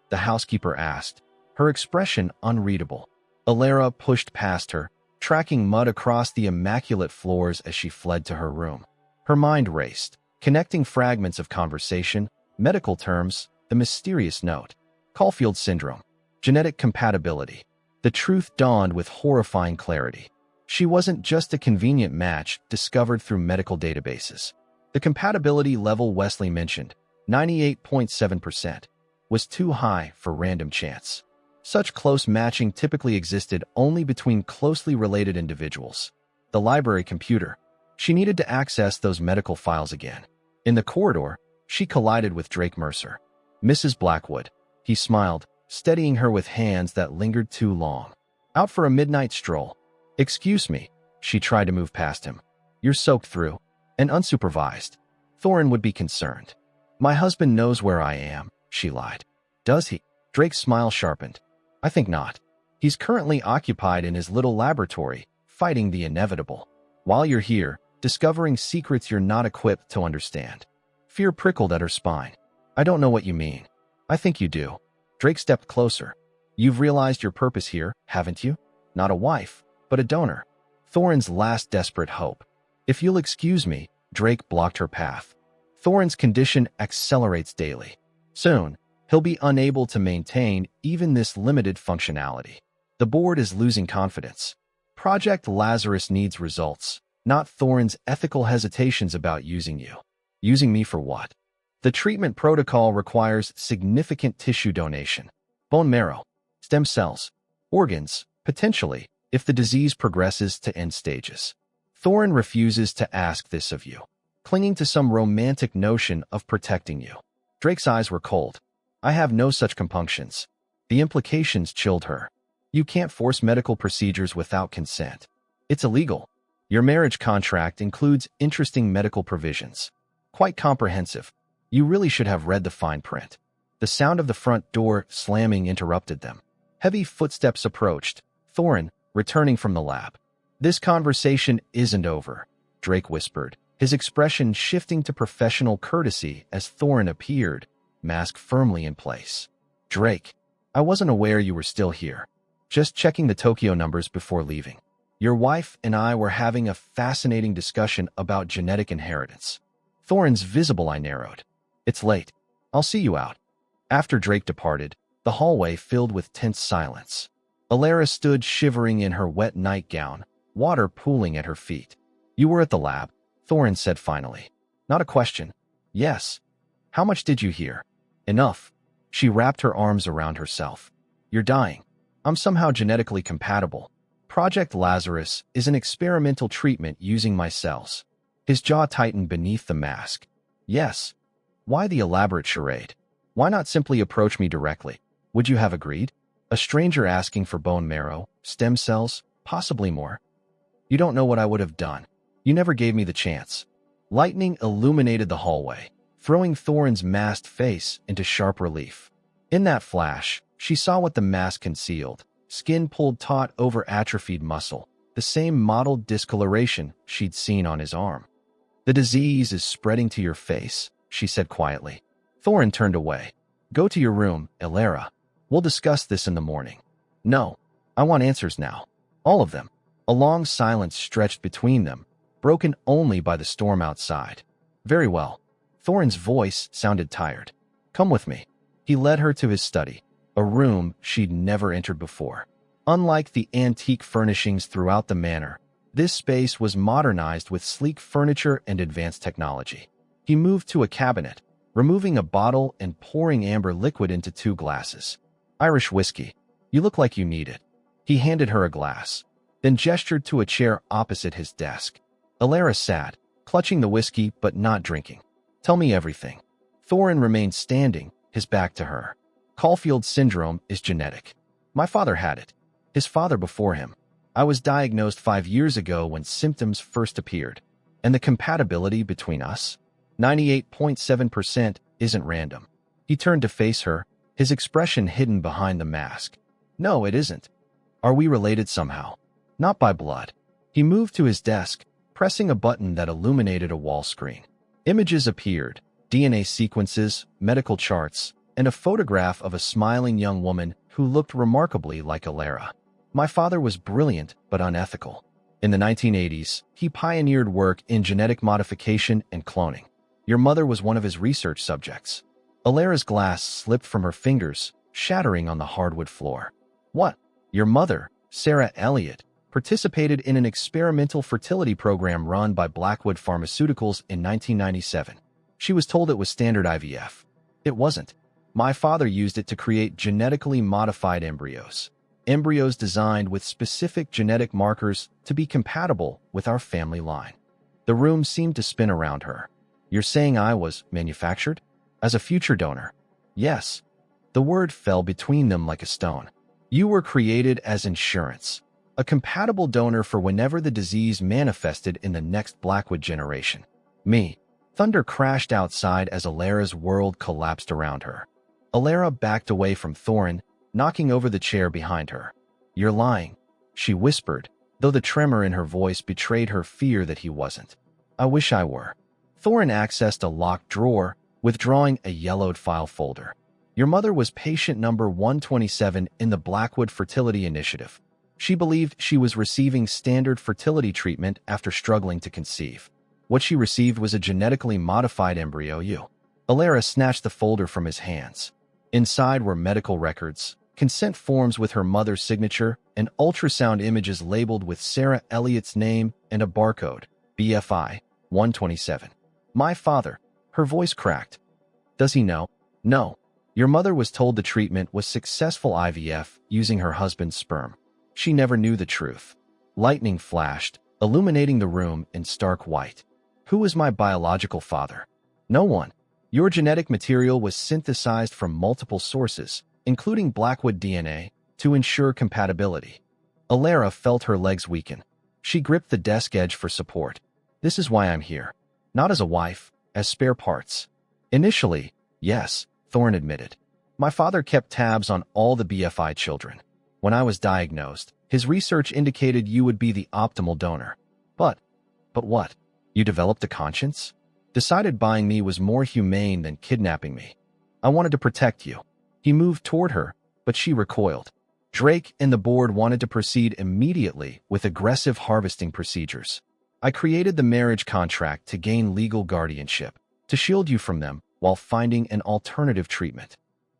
The housekeeper asked, her expression unreadable. Alara pushed past her, tracking mud across the immaculate floors as she fled to her room. Her mind raced, connecting fragments of conversation, medical terms, the mysterious note. Caulfield syndrome. Genetic compatibility. The truth dawned with horrifying clarity. She wasn't just a convenient match discovered through medical databases. The compatibility level Wesley mentioned, 98.7%, was too high for random chance. Such close matching typically existed only between closely related individuals. The library computer. She needed to access those medical files again. In the corridor, she collided with Drake Mercer. Mrs. Blackwood. He smiled, steadying her with hands that lingered too long. Out for a midnight stroll. Excuse me. She tried to move past him. You're soaked through. And unsupervised. Thorin would be concerned. My husband knows where I am, she lied. Does he? Drake's smile sharpened. I think not. He's currently occupied in his little laboratory, fighting the inevitable. While you're here, discovering secrets you're not equipped to understand. Fear prickled at her spine. I don't know what you mean. I think you do. Drake stepped closer. You've realized your purpose here, haven't you? Not a wife, but a donor. Thorin's last desperate hope. If you'll excuse me, Drake blocked her path. Thorin's condition accelerates daily. Soon, he'll be unable to maintain even this limited functionality. The board is losing confidence. Project Lazarus needs results, not Thorin's ethical hesitations about using you. Using me for what? The treatment protocol requires significant tissue donation. Bone marrow, stem cells, organs, potentially, if the disease progresses to end stages. Thorin refuses to ask this of you, clinging to some romantic notion of protecting you. Drake's eyes were cold. I have no such compunctions. The implications chilled her. You can't force medical procedures without consent. It's illegal. Your marriage contract includes interesting medical provisions. Quite comprehensive. You really should have read the fine print. The sound of the front door slamming interrupted them. Heavy footsteps approached, Thorin, returning from the lab. This conversation isn't over, Drake whispered, his expression shifting to professional courtesy as Thorin appeared, mask firmly in place. Drake, I wasn't aware you were still here. Just checking the Tokyo numbers before leaving. Your wife and I were having a fascinating discussion about genetic inheritance. Thorin's visible eye narrowed. It's late. I'll see you out. After Drake departed, the hallway filled with tense silence. Alara stood shivering in her wet nightgown, water pooling at her feet. You were at the lab, Thorin said finally. Not a question. Yes. How much did you hear? Enough. She wrapped her arms around herself. You're dying. I'm somehow genetically compatible. Project Lazarus is an experimental treatment using my cells. His jaw tightened beneath the mask. Yes. Why the elaborate charade? Why not simply approach me directly? Would you have agreed? A stranger asking for bone marrow, stem cells, possibly more. You don't know what I would have done. You never gave me the chance. Lightning illuminated the hallway, throwing Thorin's masked face into sharp relief. In that flash, she saw what the mask concealed. Skin pulled taut over atrophied muscle, the same mottled discoloration she'd seen on his arm. The disease is spreading to your face, she said quietly. Thorin turned away. Go to your room, Alara. We'll discuss this in the morning. No, I want answers now. All of them. A long silence stretched between them, broken only by the storm outside. Very well. Thorin's voice sounded tired. Come with me. He led her to his study, a room she'd never entered before. Unlike the antique furnishings throughout the manor, this space was modernized with sleek furniture and advanced technology. He moved to a cabinet, removing a bottle and pouring amber liquid into 2 glasses. Irish whiskey. You look like you need it. He handed her a glass, then gestured to a chair opposite his desk. Alara sat, clutching the whiskey but not drinking. Tell me everything. Thorin remained standing, his back to her. Caulfield syndrome is genetic. My father had it. His father before him. I was diagnosed 5 years ago when symptoms first appeared. And the compatibility between us? 98.7% isn't random. He turned to face her, his expression hidden behind the mask. No, it isn't. Are we related somehow? Not by blood. He moved to his desk, pressing a button that illuminated a wall screen. Images appeared, DNA sequences, medical charts, and a photograph of a smiling young woman who looked remarkably like Alara. My father was brilliant but unethical. In the 1980s, he pioneered work in genetic modification and cloning. Your mother was one of his research subjects. Alara's glass slipped from her fingers, shattering on the hardwood floor. What? Your mother, Sarah Elliott, participated in an experimental fertility program run by Blackwood Pharmaceuticals in 1997. She was told it was standard IVF. It wasn't. My father used it to create genetically modified embryos. Embryos designed with specific genetic markers to be compatible with our family line. The room seemed to spin around her. You're saying I was manufactured? As a future donor? Yes. The word fell between them like a stone. You were created as insurance, a compatible donor for whenever the disease manifested in the next Blackwood generation. Me. Thunder crashed outside as Alara's world collapsed around her. Alara backed away from Thorin, knocking over the chair behind her. "You're lying," she whispered, though the tremor in her voice betrayed her fear that he wasn't. "I wish I were." Thorin accessed a locked drawer, withdrawing a yellowed file folder. "Your mother was patient number 127 in the Blackwood Fertility Initiative. She believed she was receiving standard fertility treatment after struggling to conceive. What she received was a genetically modified embryo you." Alara snatched the folder from his hands. Inside were medical records, consent forms with her mother's signature, and ultrasound images labeled with Sarah Elliott's name and a barcode, BFI 127. "My father." Her voice cracked. "Does he know?" "No. Your mother was told the treatment was successful IVF using her husband's sperm. She never knew the truth." Lightning flashed, illuminating the room in stark white. "Who was my biological father?" "No one. Your genetic material was synthesized from multiple sources, including Blackwood DNA, to ensure compatibility." Alara felt her legs weaken. She gripped the desk edge for support. "This is why I'm here. Not as a wife, as spare parts." "Initially, yes," Thorin admitted. "My father kept tabs on all the BFI children. When I was diagnosed, his research indicated you would be the optimal donor. But what? You developed a conscience? Decided buying me was more humane than kidnapping me. I wanted to protect you." He moved toward her, but she recoiled. "Drake and the board wanted to proceed immediately with aggressive harvesting procedures. I created the marriage contract to gain legal guardianship, to shield you from them while finding an alternative treatment."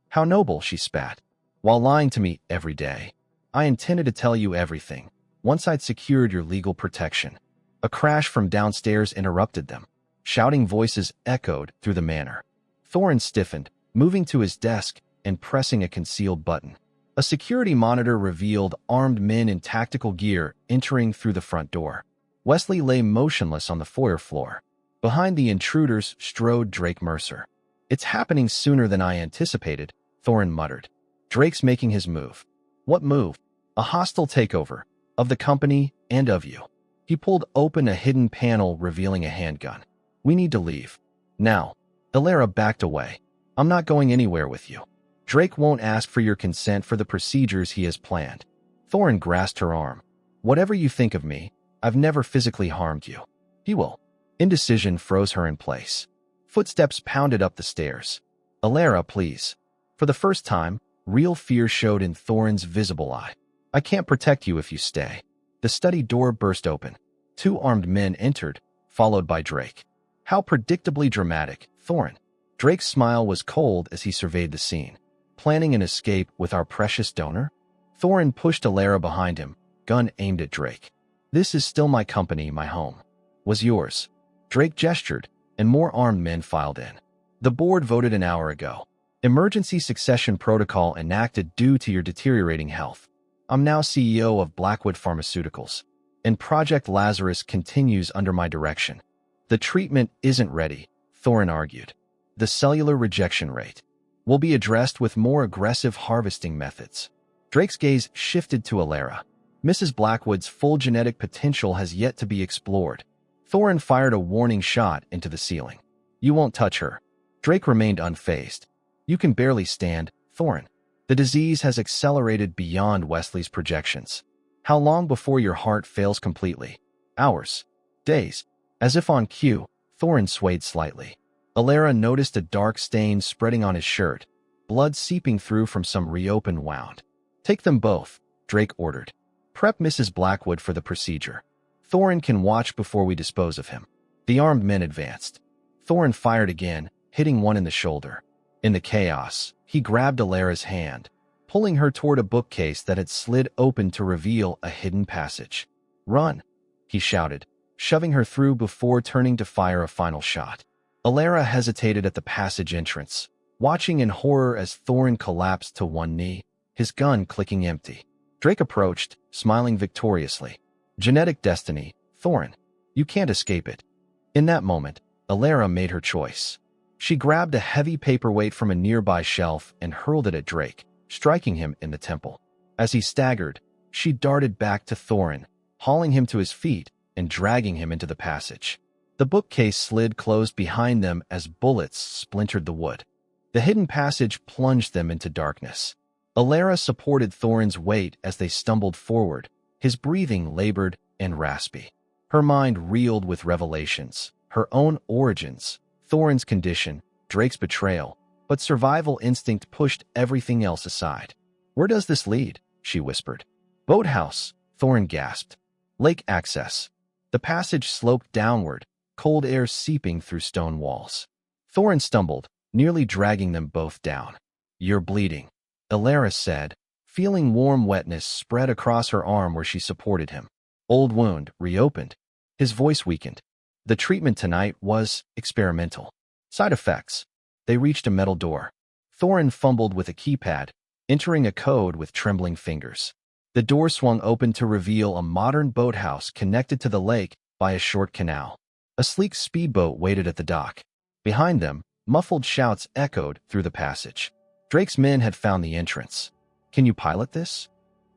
"How noble," she spat. "While lying to me every day. I intended to tell you everything, once I'd secured your legal protection." A crash from downstairs interrupted them. Shouting voices echoed through the manor. Thorin stiffened, moving to his desk and pressing a concealed button. A security monitor revealed armed men in tactical gear entering through the front door. Wesley lay motionless on the foyer floor. Behind the intruders strode Drake Mercer. "It's happening sooner than I anticipated," Thorin muttered. "Drake's making his move." "What move?" "A hostile takeover, of the company and of you." He pulled open a hidden panel revealing a handgun. "We need to leave. Now." Alara backed away. "I'm not going anywhere with you. Drake won't ask for your consent for the procedures he has planned." Thorin grasped her arm. "Whatever you think of me, I've never physically harmed you." "He will." Indecision froze her in place. Footsteps pounded up the stairs. "Alara, please." For the first time, real fear showed in Thorin's visible eye. "I can't protect you if you stay." The study door burst open. 2 armed men entered, followed by Drake. How predictably dramatic, Thorin. Drake's smile was cold as he surveyed the scene. "Planning an escape with our precious donor?" Thorin pushed Alara behind him, gun aimed at Drake. "This is still my company, my home." "Was yours." Drake gestured, and more armed men filed in. "The board voted an hour ago. Emergency succession protocol enacted due to your deteriorating health. I'm now CEO of Blackwood Pharmaceuticals, and Project Lazarus continues under my direction." "The treatment isn't ready," Thorin argued. "The cellular rejection rate will be addressed with more aggressive harvesting methods." Drake's gaze shifted to Alara. "Mrs. Blackwood's full genetic potential has yet to be explored." Thorin fired a warning shot into the ceiling. "You won't touch her." Drake remained unfazed. "You can barely stand, Thorin. The disease has accelerated beyond Wesley's projections. How long before your heart fails completely?" "Hours. Days." As if on cue, Thorin swayed slightly. Alara noticed a dark stain spreading on his shirt, blood seeping through from some reopened wound. "Take them both," Drake ordered. "Prep Mrs. Blackwood for the procedure. Thorin can watch before we dispose of him." The armed men advanced. Thorin fired again, hitting one in the shoulder. In the chaos, he grabbed Alara's hand, pulling her toward a bookcase that had slid open to reveal a hidden passage. "Run!" he shouted, shoving her through before turning to fire a final shot. Alara hesitated at the passage entrance, watching in horror as Thorin collapsed to one knee, his gun clicking empty. Drake approached, smiling victoriously. "Genetic destiny, Thorin. You can't escape it." In that moment, Alara made her choice. She grabbed a heavy paperweight from a nearby shelf and hurled it at Drake, striking him in the temple. As he staggered, she darted back to Thorin, hauling him to his feet and dragging him into the passage. The bookcase slid closed behind them as bullets splintered the wood. The hidden passage plunged them into darkness. Alara supported Thorin's weight as they stumbled forward, his breathing labored and raspy. Her mind reeled with revelations, her own origins, Thorin's condition, Drake's betrayal, but survival instinct pushed everything else aside. "Where does this lead?" she whispered. "Boathouse," Thorin gasped. "Lake access." The passage sloped downward, cold air seeping through stone walls. Thorin stumbled, nearly dragging them both down. "You're bleeding," Alara said, feeling warm wetness spread across her arm where she supported him. "Old wound, reopened." His voice weakened. "The treatment tonight was experimental. Side effects." They reached a metal door. Thorin fumbled with a keypad, entering a code with trembling fingers. The door swung open to reveal a modern boathouse connected to the lake by a short canal. A sleek speedboat waited at the dock. Behind them, muffled shouts echoed through the passage. Drake's men had found the entrance. "Can you pilot this?"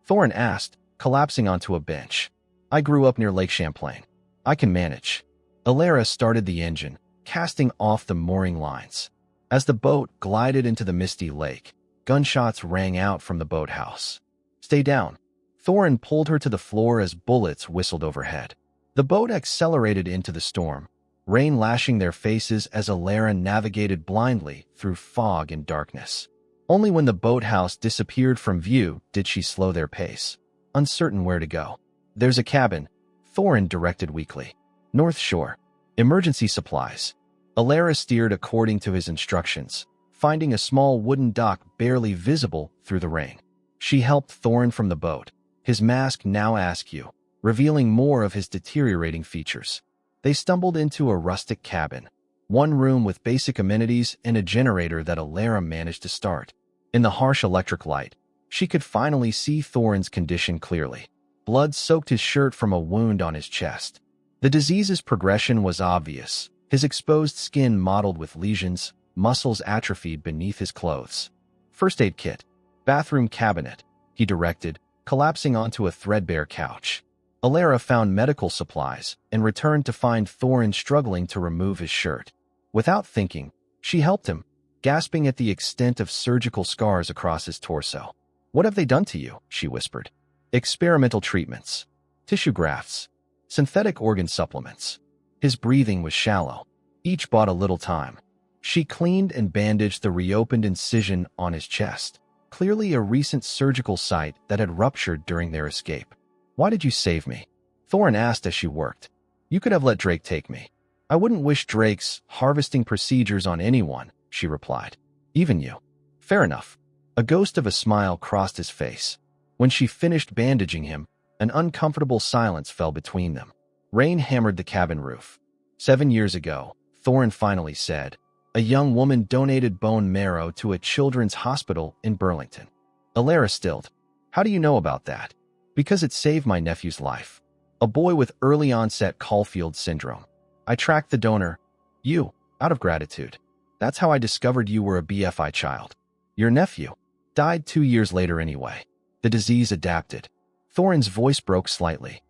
Thorin asked, collapsing onto a bench. "I grew up near Lake Champlain. I can manage." Alara started the engine, casting off the mooring lines. As the boat glided into the misty lake, gunshots rang out from the boathouse. "Stay down." Thorin pulled her to the floor as bullets whistled overhead. The boat accelerated into the storm, rain lashing their faces as Alara navigated blindly through fog and darkness. Only when the boathouse disappeared from view did she slow their pace, uncertain where to go. "There's a cabin," Thorin directed weakly. "North Shore. Emergency supplies." Alara steered according to his instructions, finding a small wooden dock barely visible through the rain. She helped Thorin from the boat, his mask now askew, revealing more of his deteriorating features. They stumbled into a rustic cabin, one room with basic amenities and a generator that Alara managed to start. In the harsh electric light, she could finally see Thorin's condition clearly. Blood soaked his shirt from a wound on his chest. The disease's progression was obvious, his exposed skin mottled with lesions, muscles atrophied beneath his clothes. "First aid kit. Bathroom cabinet," he directed, collapsing onto a threadbare couch. Alara found medical supplies and returned to find Thorin struggling to remove his shirt. Without thinking, she helped him, gasping at the extent of surgical scars across his torso. "What have they done to you?" she whispered. "Experimental treatments. Tissue grafts. Synthetic organ supplements." His breathing was shallow. Each bought a little time. She cleaned and bandaged the reopened incision on his chest, clearly a recent surgical site that had ruptured during their escape. "Why did you save me?" Thorin asked as she worked. "You could have let Drake take me." "I wouldn't wish Drake's harvesting procedures on anyone," she replied. "Even you." "Fair enough." A ghost of a smile crossed his face. When she finished bandaging him, an uncomfortable silence fell between them. Rain hammered the cabin roof. 7 years ago, Thorin finally said, a young woman donated bone marrow to a children's hospital in Burlington. Alara stilled. "How do you know about that?" "Because it saved my nephew's life. A boy with early-onset Caulfield syndrome. I tracked the donor, you, out of gratitude. That's how I discovered you were a BFI child. Your nephew died 2 years later anyway. The disease adapted." Thorin's voice broke slightly.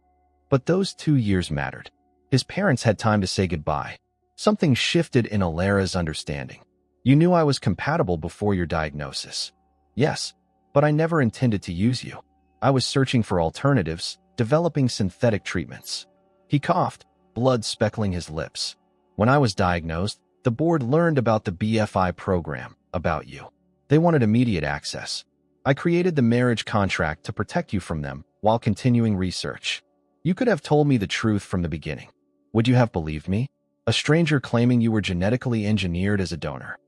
But those 2 years mattered. His parents had time to say goodbye. Something shifted in Alara's understanding. "You knew I was compatible before your diagnosis." "Yes, but I never intended to use you. I was searching for alternatives, developing synthetic treatments." He coughed, blood speckling his lips. "When I was diagnosed, the board learned about the BFI program, about you. They wanted immediate access. I created the marriage contract to protect you from them while continuing research. You could have told me the truth from the beginning. Would you have believed me? A stranger claiming you were genetically engineered as a donor."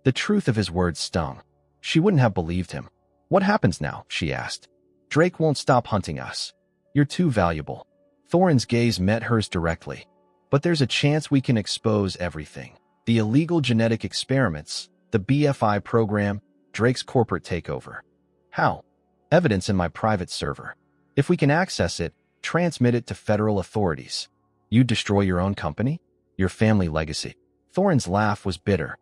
The truth of his words stung. She wouldn't have believed him. "What happens now?" she asked. "Drake won't stop hunting us. You're too valuable." Thorin's gaze met hers directly. "But there's a chance we can expose everything. The illegal genetic experiments, the BFI program, Drake's corporate takeover." "How?" "Evidence in my private server. If we can access it, transmit it to federal authorities. You'd destroy your own company? Your family legacy." Thorin's laugh was bitter.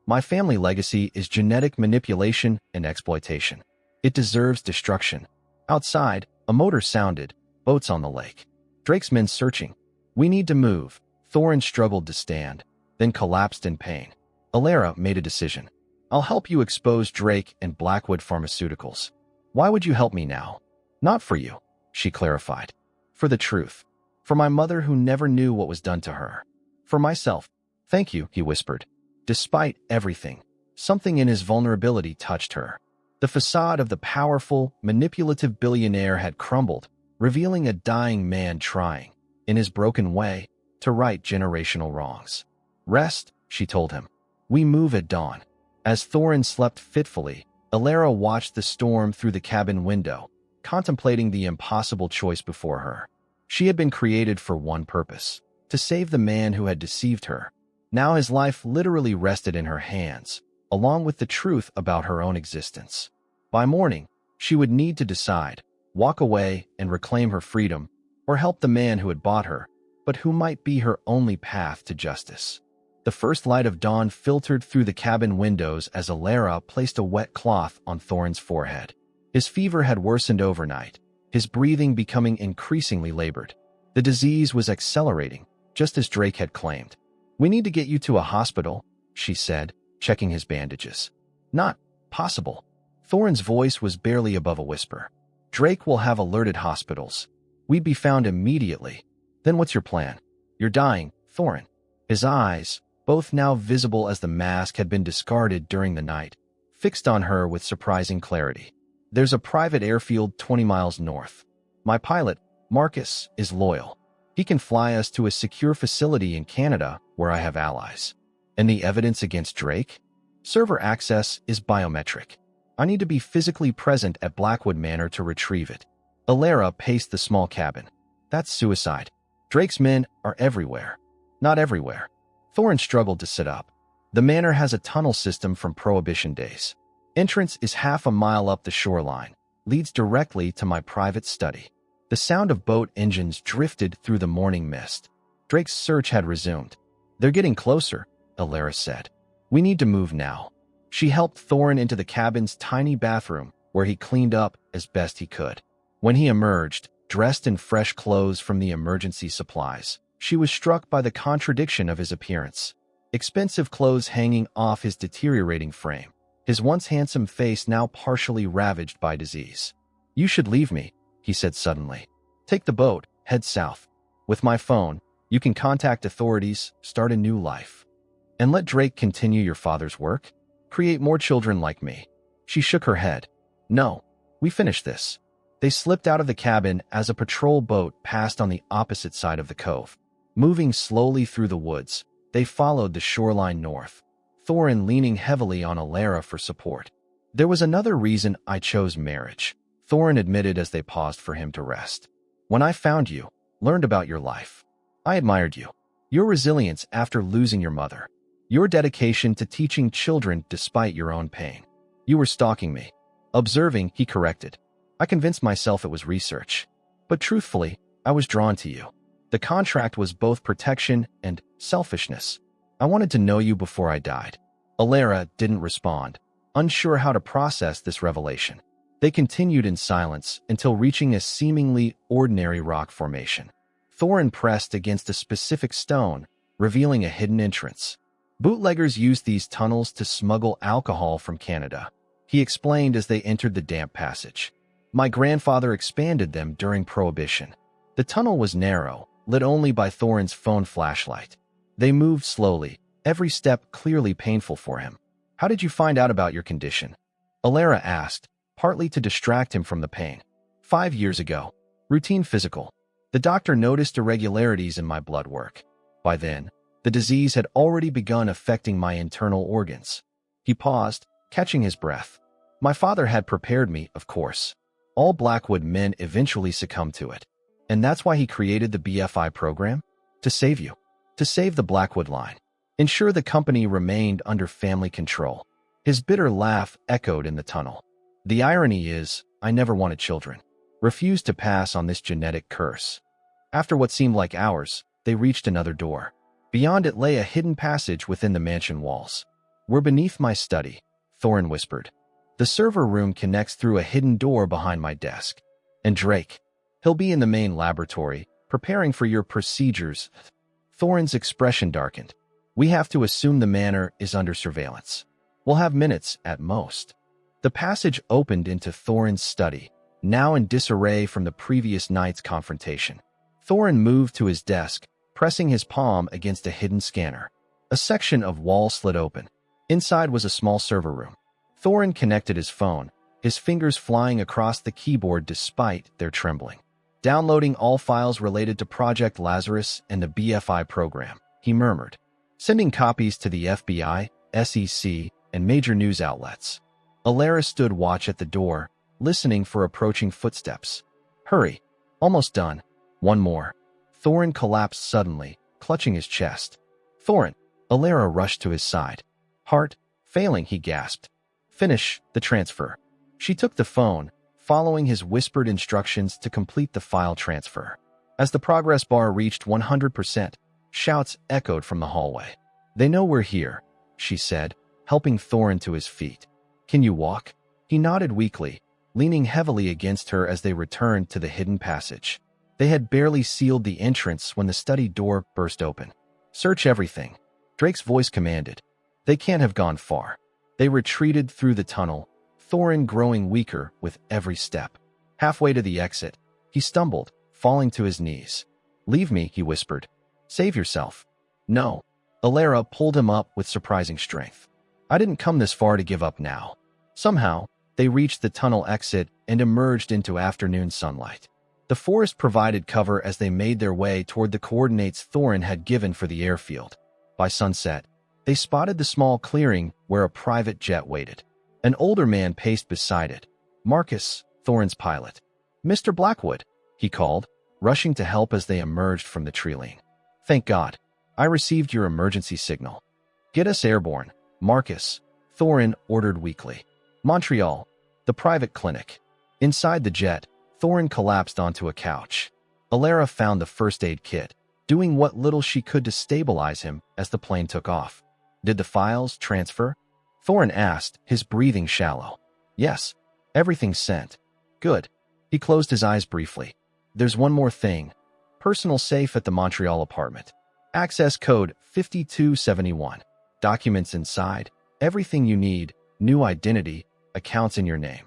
"My family legacy is genetic manipulation and exploitation. It deserves destruction." Outside, a motor sounded, boats on the lake. Drake's men searching. We need to move. Thorin struggled to stand, then collapsed in pain. Alara made a decision. I'll help you expose Drake and Blackwood Pharmaceuticals. Why would you help me now? Not for you, she clarified. For the truth. For my mother who never knew what was done to her. For myself. Thank you, he whispered. Despite everything, something in his vulnerability touched her. The facade of the powerful, manipulative billionaire had crumbled, revealing a dying man trying, in his broken way, to right generational wrongs. Rest, she told him. We move at dawn. As Thorin slept fitfully, Alara watched the storm through the cabin window, contemplating the impossible choice before her. She had been created for one purpose, to save the man who had deceived her. Now his life literally rested in her hands, along with the truth about her own existence. By morning, she would need to decide, walk away and reclaim her freedom, or help the man who had bought her, but who might be her only path to justice. The first light of dawn filtered through the cabin windows as Alara placed a wet cloth on Thorin's forehead. His fever had worsened overnight, his breathing becoming increasingly labored. The disease was accelerating, just as Drake had claimed. We need to get you to a hospital, she said, checking his bandages. Not possible. Thorin's voice was barely above a whisper. Drake will have alerted hospitals. We'd be found immediately. Then what's your plan? You're dying, Thorin. His eyes, both now visible as the mask had been discarded during the night, fixed on her with surprising clarity. There's a private airfield 20 miles north. My pilot, Marcus, is loyal. He can fly us to a secure facility in Canada where I have allies. And the evidence against Drake? Server access is biometric. I need to be physically present at Blackwood Manor to retrieve it. Alara paced the small cabin. That's suicide. Drake's men are everywhere. Not everywhere. Thorin struggled to sit up. The manor has a tunnel system from Prohibition days. Entrance is half a mile up the shoreline, leads directly to my private study. The sound of boat engines drifted through the morning mist. Drake's search had resumed. They're getting closer, Alara said. We need to move now. She helped Thorin into the cabin's tiny bathroom, where he cleaned up as best he could. When he emerged, dressed in fresh clothes from the emergency supplies, she was struck by the contradiction of his appearance. Expensive clothes hanging off his deteriorating frame, his once handsome face now partially ravaged by disease. You should leave me, he said suddenly. Take the boat, head south. With my phone, you can contact authorities, start a new life. And let Drake continue your father's work? Create more children like me. She shook her head. No, we finished this. They slipped out of the cabin as a patrol boat passed on the opposite side of the cove. Moving slowly through the woods, they followed the shoreline north, Thorin leaning heavily on Alara for support. There was another reason I chose marriage, Thorin admitted as they paused for him to rest. When I found you, learned about your life, I admired you. Your resilience after losing your mother. Your dedication to teaching children despite your own pain. You were stalking me. Observing, he corrected. I convinced myself it was research. But truthfully, I was drawn to you. The contract was both protection and selfishness. I wanted to know you before I died. Alara didn't respond, unsure how to process this revelation. They continued in silence until reaching a seemingly ordinary rock formation. Thorin pressed against a specific stone, revealing a hidden entrance. Bootleggers used these tunnels to smuggle alcohol from Canada, he explained as they entered the damp passage. My grandfather expanded them during Prohibition. The tunnel was narrow, lit only by Thorin's phone flashlight. They moved slowly, every step clearly painful for him. How did you find out about your condition? Alara asked, partly to distract him from the pain. 5 years ago. Routine physical. The doctor noticed irregularities in my blood work. By then, the disease had already begun affecting my internal organs. He paused, catching his breath. My father had prepared me, of course. All Blackwood men eventually succumbed to it. And that's why he created the BFI program? To save you. To save the Blackwood line. Ensure the company remained under family control. His bitter laugh echoed in the tunnel. The irony is, I never wanted children. Refused to pass on this genetic curse. After what seemed like hours, they reached another door. Beyond it lay a hidden passage within the mansion walls. We're beneath my study, Thorin whispered. The server room connects through a hidden door behind my desk. And Drake? He'll be in the main laboratory, preparing for your procedures. Thorin's expression darkened. We have to assume the manor is under surveillance. We'll have minutes at most. The passage opened into Thorin's study, now in disarray from the previous night's confrontation. Thorin moved to his desk, pressing his palm against a hidden scanner. A section of wall slid open. Inside was a small server room. Thorin connected his phone, his fingers flying across the keyboard despite their trembling. Downloading all files related to Project Lazarus and the BFI program, he murmured. Sending copies to the FBI, SEC, and major news outlets. Alara stood watch at the door, listening for approaching footsteps. Hurry. Almost done. One more. Thorin collapsed suddenly, clutching his chest. Thorin. Alara rushed to his side. Heart failing, he gasped. Finish the transfer. She took the phone, following his whispered instructions to complete the file transfer. As the progress bar reached 100%, shouts echoed from the hallway. They know we're here, she said, helping Thorin to his feet. Can you walk? He nodded weakly, leaning heavily against her as they returned to the hidden passage. They had barely sealed the entrance when the study door burst open. Search everything, Drake's voice commanded. They can't have gone far. They retreated through the tunnel, Thorin growing weaker with every step. Halfway to the exit, he stumbled, falling to his knees. Leave me, he whispered. Save yourself. No. Alara pulled him up with surprising strength. I didn't come this far to give up now. Somehow, they reached the tunnel exit and emerged into afternoon sunlight. The forest provided cover as they made their way toward the coordinates Thorin had given for the airfield. By sunset, they spotted the small clearing where a private jet waited. An older man paced beside it. Marcus, Thorin's pilot. Mr. Blackwood, he called, rushing to help as they emerged from the tree-line. Thank God. I received your emergency signal. Get us airborne, Marcus, Thorin ordered weakly. Montreal, the private clinic. Inside the jet, Thorin collapsed onto a couch. Alara found the first aid kit, doing what little she could to stabilize him as the plane took off. Did the files transfer? Thorin asked, his breathing shallow. Yes, everything's sent. Good. He closed his eyes briefly. There's one more thing. Personal safe at the Montreal apartment. Access code 5271. Documents inside. Everything you need. New identity. Accounts in your name.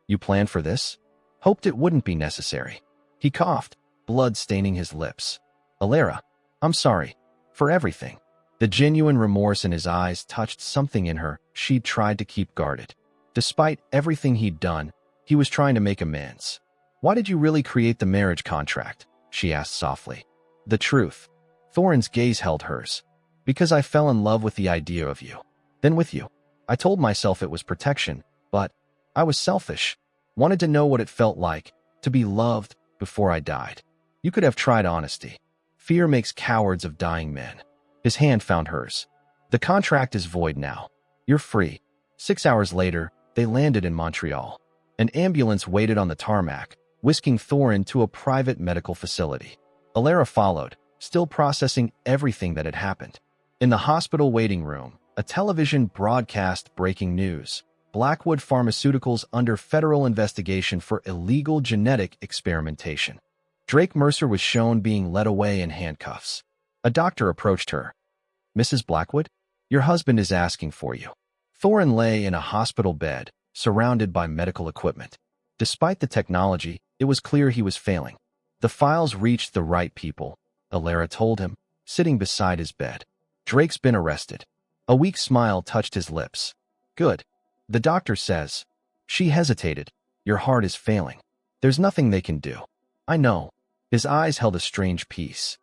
You planned for this? Hoped it wouldn't be necessary. He coughed, blood staining his lips. Alara, I'm sorry. For everything. The genuine remorse in his eyes touched something in her she'd tried to keep guarded. Despite everything he'd done, he was trying to make amends. Why did you really create the marriage contract? She asked softly. The truth. Thorin's gaze held hers. Because I fell in love with the idea of you. Then with you. I told myself it was protection, but I was selfish. Wanted to know what it felt like to be loved before I died. You could have tried honesty. Fear makes cowards of dying men. His hand found hers. The contract is void now. You're free. 6 hours later, they landed in Montreal. An ambulance waited on the tarmac, whisking Thorin to a private medical facility. Alara followed, still processing everything that had happened. In the hospital waiting room, a television broadcast breaking news. Blackwood Pharmaceuticals under federal investigation for illegal genetic experimentation. Drake Mercer was shown being led away in handcuffs. A doctor approached her. Mrs. Blackwood, your husband is asking for you. Thorin lay in a hospital bed, surrounded by medical equipment. Despite the technology, it was clear he was failing. The files reached the right people, Alara told him, sitting beside his bed. Drake's been arrested. A weak smile touched his lips. Good. The doctor says. She hesitated. Your heart is failing. There's nothing they can do. I know. His eyes held a strange peace.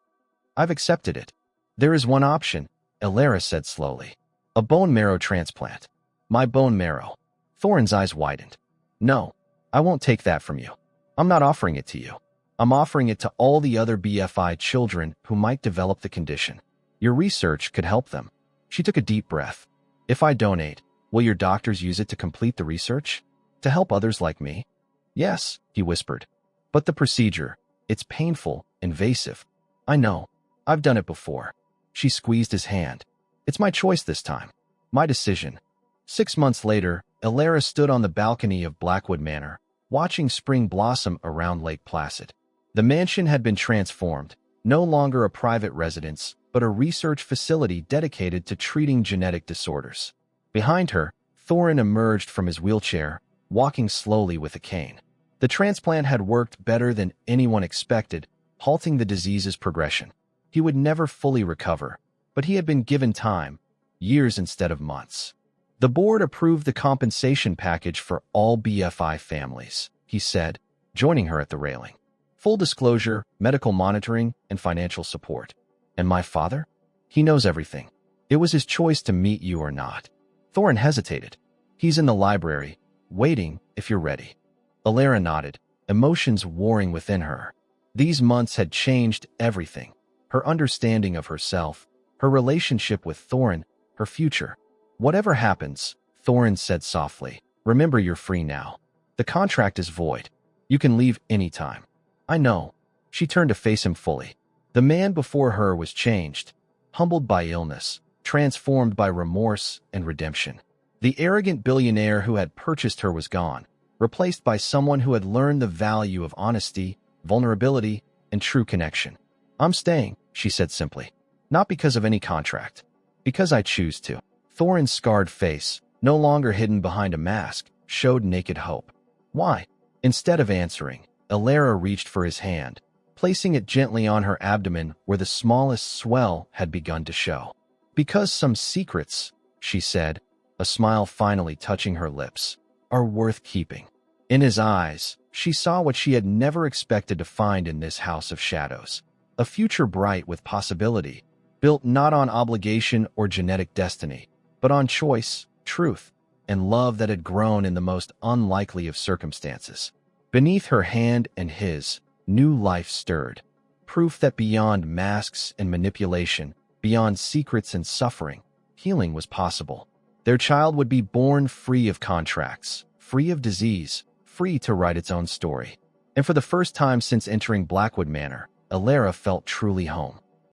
I've accepted it. There is one option, Alara said slowly. A bone marrow transplant. My bone marrow. Thorin's eyes widened. No, I won't take that from you. I'm not offering it to you. I'm offering it to all the other BFI children who might develop the condition. Your research could help them. She took a deep breath. If I donate, will your doctors use it to complete the research? To help others like me? Yes, he whispered. But the procedure, it's painful, invasive. I know. I've done it before. She squeezed his hand. It's my choice this time. My decision. 6 months later, Alara stood on the balcony of Blackwood Manor, watching spring blossom around Lake Placid. The mansion had been transformed, no longer a private residence, but a research facility dedicated to treating genetic disorders. Behind her, Thorin emerged from his wheelchair, walking slowly with a cane. The transplant had worked better than anyone expected, halting the disease's progression. He would never fully recover, but he had been given time, years instead of months. The board approved the compensation package for all BFI families, he said, joining her at the railing. Full disclosure, medical monitoring, and financial support. And my father? He knows everything. It was his choice to meet you or not. Thorin hesitated. He's in the library, waiting if you're ready. Alara nodded, emotions warring within her. These months had changed everything. Her understanding of herself, her relationship with Thorin, her future. Whatever happens, Thorin said softly, remember you're free now. The contract is void. You can leave anytime. I know. She turned to face him fully. The man before her was changed, humbled by illness, transformed by remorse and redemption. The arrogant billionaire who had purchased her was gone, replaced by someone who had learned the value of honesty, vulnerability, and true connection. I'm staying, she said simply. Not because of any contract. Because I choose to. Thorin's scarred face, no longer hidden behind a mask, showed naked hope. Why? Instead of answering, Alara reached for his hand, placing it gently on her abdomen where the smallest swell had begun to show. Because some secrets, she said, a smile finally touching her lips, are worth keeping. In his eyes, she saw what she had never expected to find in this house of shadows. A future bright with possibility, built not on obligation or genetic destiny, but on choice, truth, and love that had grown in the most unlikely of circumstances. Beneath her hand and his, new life stirred, proof that beyond masks and manipulation, beyond secrets and suffering, healing was possible. Their child would be born free of contracts, free of disease, free to write its own story. And for the first time since entering Blackwood Manor, Alara felt truly home.